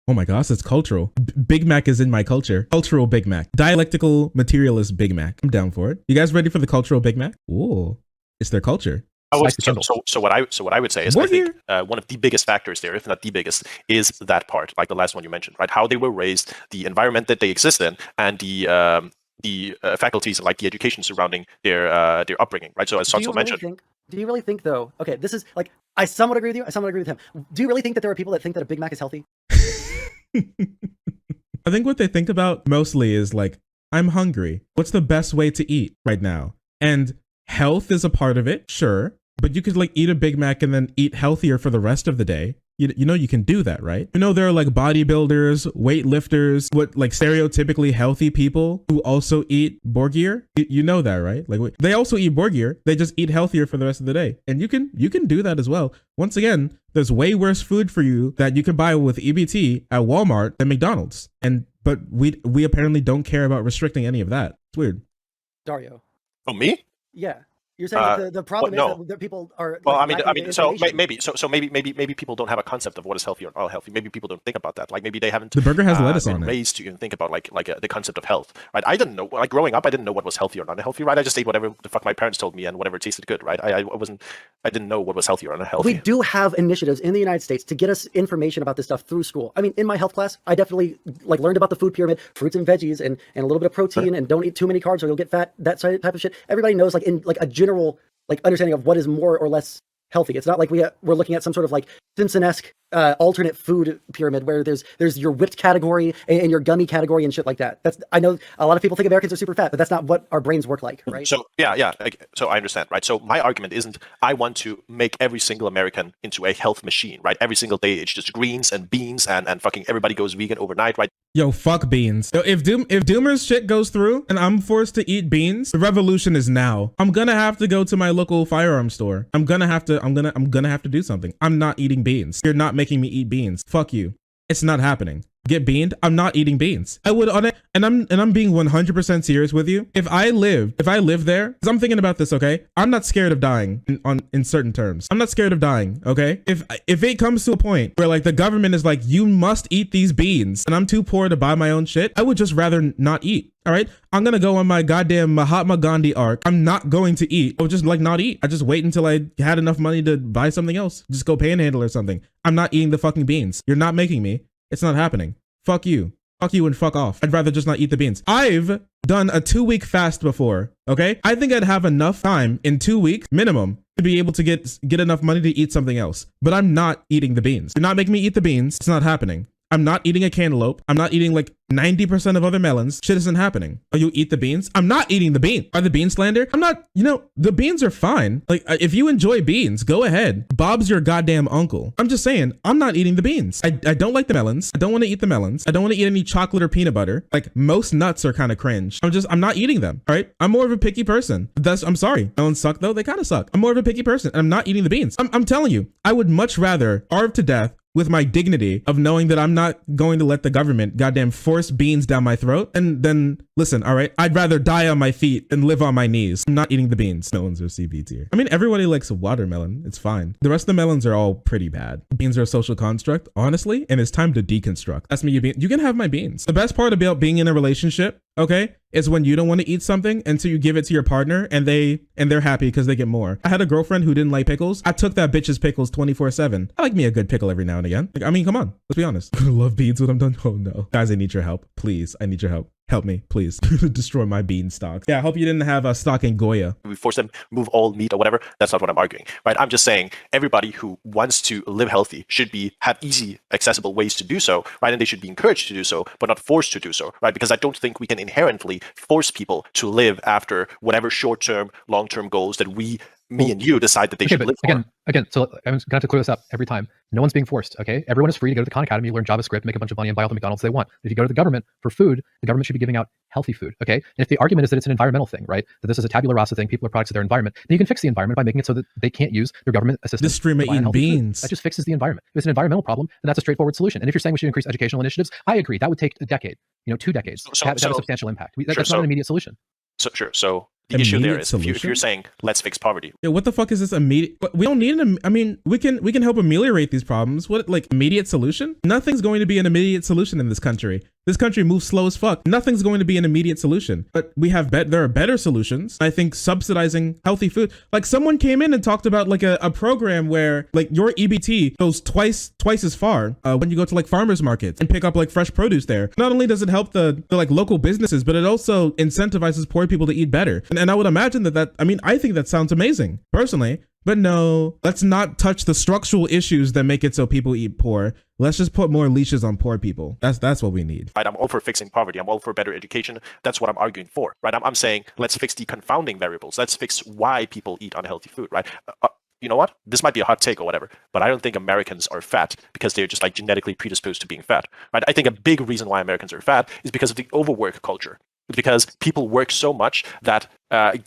Oh my gosh, it's cultural. Big Mac is in my culture. Cultural Big Mac. Dialectical materialist Big Mac. I'm down for it. You guys ready for the cultural Big Mac? Ooh, it's their culture. So what I would say is I think one of the biggest factors there, if not the biggest, is that part, like the last one you mentioned, right? How they were raised, the environment that they exist in, and the faculties, like the education surrounding their upbringing, right? So as Saxo mentioned. Do you really think though? Okay, this is like I somewhat agree with you. I somewhat agree with him. Do you really think that there are people that think that a Big Mac is healthy? I think what they think about mostly is like, I'm hungry. What's the best way to eat right now? And health is a part of it, sure. But you could like eat a Big Mac and then eat healthier for the rest of the day. You know you can do that, right? You know there are like bodybuilders, weightlifters, what like stereotypically healthy people who also eat Borgir. You know that, right? Like they also eat Borgir. They just eat healthier for the rest of the day, and you can do that as well. Once again, there's way worse food for you that you can buy with EBT at Walmart than McDonald's, but we apparently don't care about restricting any of that. It's weird. Dario. Oh, me? Yeah. You're saying the problem is that people are. Well, I mean, so maybe people don't have a concept of what is healthy or not healthy. Maybe people don't think about that. Like maybe they haven't. The burger has lettuce on it. Raised to even think about the concept of health, right? I didn't know. Like growing up, I didn't know what was healthy or not healthy, right? I just ate whatever the fuck my parents told me and whatever tasted good, right? I didn't know what was healthy or unhealthy. We do have initiatives in the United States to get us information about this stuff through school. I mean, in my health class, I definitely like learned about the food pyramid, fruits and veggies, and a little bit of protein, and don't eat too many carbs or you'll get fat. That type of shit. Everybody knows, like in like a general like understanding of what is more or less healthy. It's not like we're looking at some sort of like Simpson-esque alternate food pyramid where there's your whipped category and your gummy category and shit like that. I know a lot of people think Americans are super fat, but that's not what our brains work like, right? So so I understand, right? So my argument isn't I want to make every single American into a health machine, right? Every single day it's just greens and beans and fucking everybody goes vegan overnight, right? Yo, fuck beans. Yo, if Doomer's shit goes through and I'm forced to eat beans, the revolution is now. I'm gonna have to go to my local firearm store. I'm gonna have to do something. I'm not eating beans. You're not making me eat beans. Fuck you. It's not happening. Get beaned. I'm not eating beans. I would on it, and I'm being 100% serious with you. If I live there, because I'm thinking about this, okay? I'm not scared of dying in certain terms. I'm not scared of dying, okay? If it comes to a point where like the government is like, you must eat these beans, and I'm too poor to buy my own shit, I would just rather not eat. All right, I'm gonna go on my goddamn Mahatma Gandhi arc. I'm not going to eat. I'll just like not eat. I just wait until I had enough money to buy something else. Just go panhandle or something. I'm not eating the fucking beans. You're not making me. It's not happening. Fuck you. Fuck you and fuck off. I'd rather just not eat the beans. I've done a 2-week fast before, okay? I think I'd have enough time in 2 weeks minimum to be able to get enough money to eat something else. But I'm not eating the beans. You're not making me eat the beans. It's not happening. I'm not eating a cantaloupe. I'm not eating like 90% of other melons. Shit isn't happening. Oh, you eat the beans? I'm not eating the beans. Are the beans slander? I'm not, the beans are fine. Like, if you enjoy beans, go ahead. Bob's your goddamn uncle. I'm just saying, I'm not eating the beans. I don't like the melons. I don't want to eat the melons. I don't want to eat any chocolate or peanut butter. Like, most nuts are kind of cringe. I'm not eating them, all right? I'm more of a picky person. I'm sorry. Melons suck, though. They kind of suck. I'm more of a picky person, and I'm not eating the beans. I'm telling you, I would much rather starve to death with my dignity of knowing that I'm not going to let the government goddamn force beans down my throat. And then, listen, all right, I'd rather die on my feet than live on my knees. I'm not eating the beans. Melons are CB tier. I mean, everybody likes watermelon. It's fine. The rest of the melons are all pretty bad. Beans are a social construct, honestly, and it's time to deconstruct. That's me, you can have my beans. The best part about being in a relationship Okay, it's when you don't want to eat something and so you give it to your partner and they're happy because they get more. I had a girlfriend who didn't like pickles. I took that bitch's pickles 24/7. I like me a good pickle every now and again. Like, I mean, come on, let's be honest. I'm gonna love beans when I'm done. Oh no, guys, I need your help, please. I need your help. Help me, please. Destroy my bean stock. Yeah, I hope you didn't have a stock in Goya. We force them move all meat or whatever. That's not what I'm arguing, right? I'm just saying everybody who wants to live healthy should have easy, accessible ways to do so, right? And they should be encouraged to do so, but not forced to do so, right? Because I don't think we can inherently force people to live after whatever short-term, long-term goals that me and you decide that they should live for. Again, so I'm going to have to clear this up every time. No one's being forced, okay? Everyone is free to go to the Khan Academy, learn JavaScript, make a bunch of money, and buy all the McDonald's they want. If you go to the government for food, the government should be giving out healthy food, okay? And if the argument is that it's an environmental thing, right? That this is a tabula rasa thing, people are products of their environment, then you can fix the environment by making it so that they can't use their government assistance. This streamer eating beans. That just fixes the environment. If it's an environmental problem, then that's a straightforward solution. And if you're saying we should increase educational initiatives, I agree. That would take a decade, 2 decades to have a substantial impact. That's not an immediate solution. So the issue there is if you're saying let's fix poverty. Yeah, what the fuck is this immediate? But we don't need an. I mean, we can help ameliorate these problems. What, like, immediate solution? Nothing's going to be an immediate solution in this country. This country moves slow as fuck. Nothing's going to be an immediate solution. But we have there are better solutions. I think subsidizing healthy food. Like, someone came in and talked about like a program where like your EBT goes twice as far when you go to like farmers markets and pick up like fresh produce there. Not only does it help the like local businesses, but it also incentivizes poor people to eat better. And I would imagine that I mean, I think that sounds amazing personally. But no, let's not touch the structural issues that make it so people eat poor. Let's just put more leashes on poor people. That's what we need. Right, I'm all for fixing poverty. I'm all for better education. That's what I'm arguing for, right? I'm saying let's fix the confounding variables. Let's fix why people eat unhealthy food, right? You know what? This might be a hot take or whatever, but I don't think Americans are fat because they're just like genetically predisposed to being fat, right? I think a big reason why Americans are fat is because of the overwork culture. Because people work so much that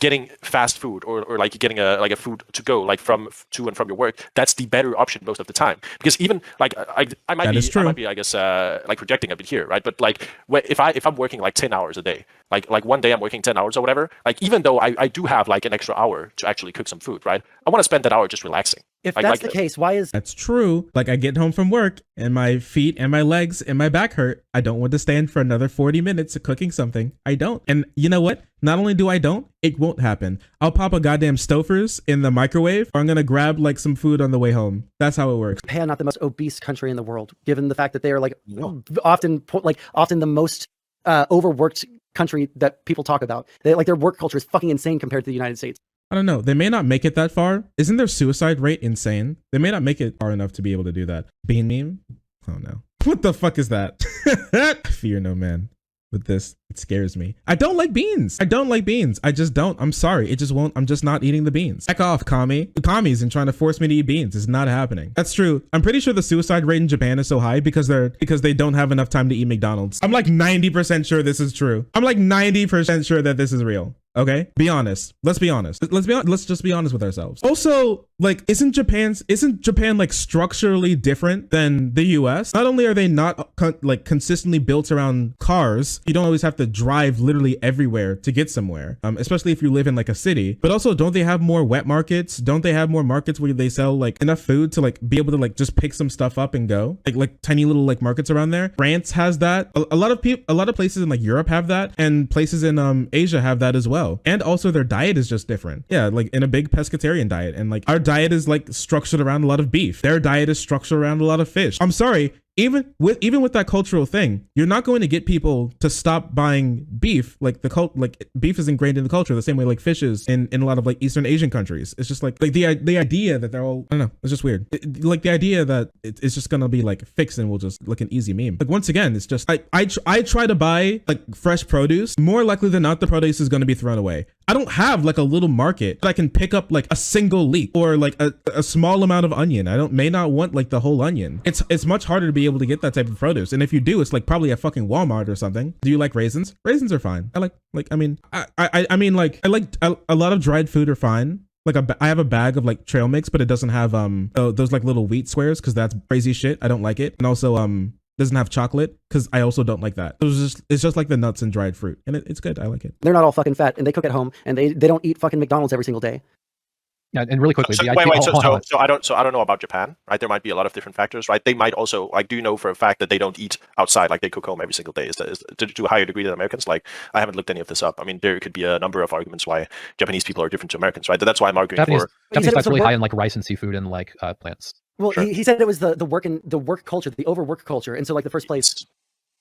getting fast food or like getting a food to go like from to and from your work, that's the better option most of the time. Because even like I might be I guess like projecting a bit here, right? But like if I'm working like 10 hours a day, like one day I'm working 10 hours or whatever, like even though I do have like an extra hour to actually cook some food, right? I want to spend that hour just relaxing. If that's the case, why is... That's true. Like, I get home from work and my feet and my legs and my back hurt. I don't want to stand for another 40 minutes of cooking something. I don't. And you know what? Not only do I don't, it won't happen. I'll pop a goddamn Stouffer's in the microwave, or I'm going to grab like some food on the way home. That's how it works. Japan, not the most obese country in the world, given the fact that they are like often the most overworked country that people talk about. Their work culture is fucking insane compared to the United States. I don't know. They may not make it that far. Isn't their suicide rate insane? They may not make it far enough to be able to do that. Bean meme? Oh no. What the fuck is that? Fear no man. With this, it scares me. I don't like beans. I don't like beans. I just don't. I'm sorry. It just won't. I'm just not eating the beans. Back off, commie. The commies and trying to force me to eat beans is not happening. That's true. I'm pretty sure the suicide rate in Japan is so high because they don't have enough time to eat McDonald's. I'm like 90% sure this is true. I'm like 90% sure that this is real. Okay, be honest. Let's be honest. Let's just be honest with ourselves. Also, like, isn't Japan like structurally different than the US? Not only are they not consistently built around cars, you don't always have to drive literally everywhere to get somewhere, especially if you live in like a city, but also don't they have more wet markets? Don't they have more markets where they sell like enough food to like be able to like just pick some stuff up and go? Like tiny little like markets around there. France has that. A lot of places in like Europe have that, and places in Asia have that as well. And also their diet is just different. Yeah, like in a big pescatarian diet, and like our diet is like structured around a lot of beef. Their diet is structured around a lot of fish. I'm sorry. Even with that cultural thing, you're not going to get people to stop buying beef. Like beef is ingrained in the culture the same way like fish is in a lot of like Eastern Asian countries. It's just like the idea that they're all, I don't know, it's just weird. Like the idea that it's just gonna be like fixed and we'll just look an easy meme. Like once again, it's just I try to buy like fresh produce. More likely than not, the produce is gonna be thrown away. I don't have like a little market that I can pick up like a single leek or like a small amount of onion. I may not want like the whole onion. It's much harder to be able to get that type of produce. And if you do, it's like probably a fucking Walmart or something. Do you like raisins? Raisins are fine. I mean a lot of dried food are fine. Like I have a bag of like trail mix, but it doesn't have those like little wheat squares because that's crazy shit. I don't like it. And also doesn't have chocolate because I also don't like that. It's just like the nuts and dried fruit, and it's good. I like it. They're not all fucking fat, and they cook at home, and they don't eat fucking McDonald's every single day. Yeah, and really quickly, So, the wait, idea, wait. hold on. So I don't know about Japan, right? There might be a lot of different factors, right? They might also, like, do you know for a fact that they don't eat outside, like they cook home every single day? Is to a higher degree than Americans? Like, I haven't looked any of this up. I mean, there could be a number of arguments why Japanese people are different to Americans, right? That's why I'm arguing Japanese, for. Japanese it was diet's really the high work- in like rice and seafood and like plants. Well, Sure. he said it was the work culture, the overwork culture, and so like the first place.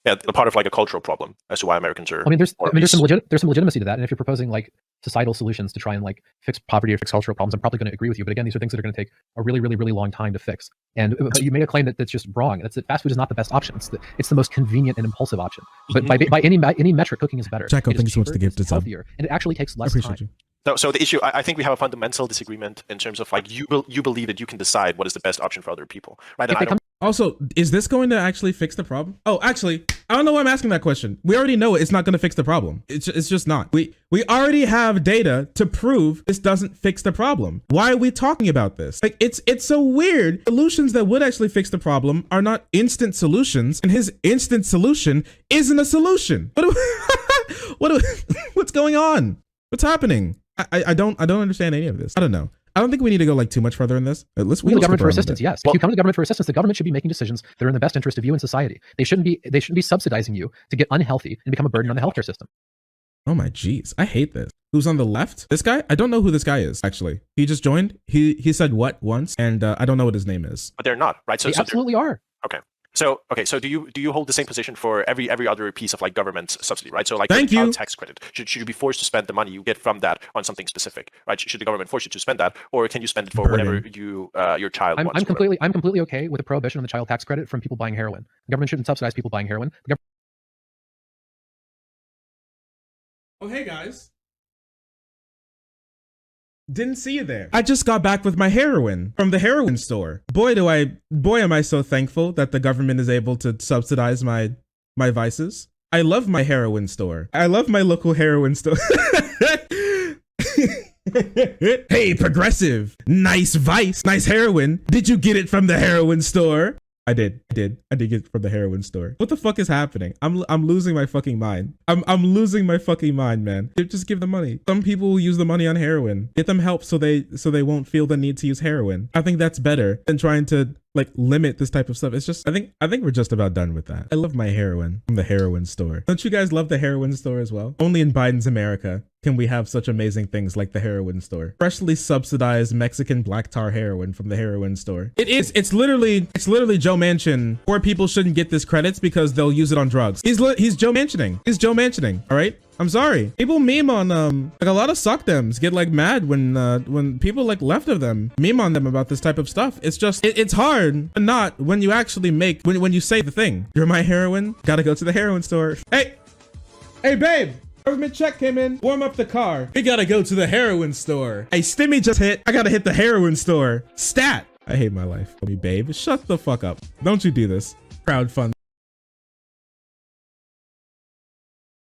Yeah, a part of like a cultural problem as to why Americans are. I mean, there's some obese. there's some legitimacy to that, and if you're proposing like societal solutions to try and like fix poverty or fix cultural problems, I'm probably going to agree with you. But again, these are things that are going to take a really, really, really long time to fix. And but you made a claim that's just wrong. That's that fast food is not the best option. It's the most convenient and impulsive option. But by any metric, cooking is better. Jacko It is thinks he wants to cheaper, give to it's sub. healthier, and it actually takes I less appreciate time. you. So the issue, I think we have a fundamental disagreement in terms of like you believe that you can decide what is the best option for other people, right? And If they I don't. Also, is this going to actually fix the problem? Oh, actually, I don't know why I'm asking that question. We already know it's not going to fix the problem. It's just not. We already have data to prove this doesn't fix the problem. Why are we talking about this? Like, it's so weird. Solutions that would actually fix the problem are not instant solutions, and his instant solution isn't a solution. What's going on? What's happening? I don't understand any of this. I don't know. I don't think we need to go like too much further in this. Let's Come to the government for skip around a assistance. bit. Yes, if you come to the government for assistance, the government should be making decisions that are in the best interest of you and society. They shouldn't be subsidizing you to get unhealthy and become a burden on the healthcare system. Oh my jeez, I hate this. Who's on the left? This guy? I don't know who this guy is, actually. He just joined. He said what once, and I don't know what his name is. But they're not, right? They absolutely are. Okay. So do you hold the same position for every other piece of like government subsidy, right? So like Thank the child you. tax credit, should you be forced to spend the money you get from that on something specific, right? Should the government force you to spend that, or can you spend it for whatever you your child wants? I'm completely okay with a prohibition on the child tax credit from people buying heroin. The government shouldn't subsidize people buying heroin. Oh, hey guys. Didn't see you there. I just got back with my heroin from the heroin store. Boy, am I so thankful that the government is able to subsidize my vices. I love my heroin store. I love my local heroin store. Hey, progressive. Nice vice. Nice heroin. Did you get it from the heroin store? I did get it from the heroin store. What the fuck is happening? I'm losing my fucking mind. I'm losing my fucking mind, man. Just give them money. Some people will use the money on heroin. Get them help so they won't feel the need to use heroin. I think that's better than trying to like limit this type of stuff. It's just I think we're just about done with that. I love my heroin from the heroin store. Don't you guys love the heroin store as well? Only in Biden's America can we have such amazing things like the heroin store. Freshly subsidized Mexican black tar heroin from the heroin store. It's literally Joe Manchin. Poor people shouldn't get this credits because they'll use it on drugs. He's Joe Manchining. He's Joe Manchining. All right. I'm sorry. People meme on like a lot of suck dems get like mad when people like left of them meme on them about this type of stuff. It's just it's hard, but not when you actually make when you say the thing. You're my heroin. Gotta go to the heroin store. Hey babe. Government check came in. Warm up the car. We gotta go to the heroin store. Hey, Stimmy just hit. I gotta hit the heroin store. Stat. I hate my life. Babe, shut the fuck up. Don't you do this. Crowdfund.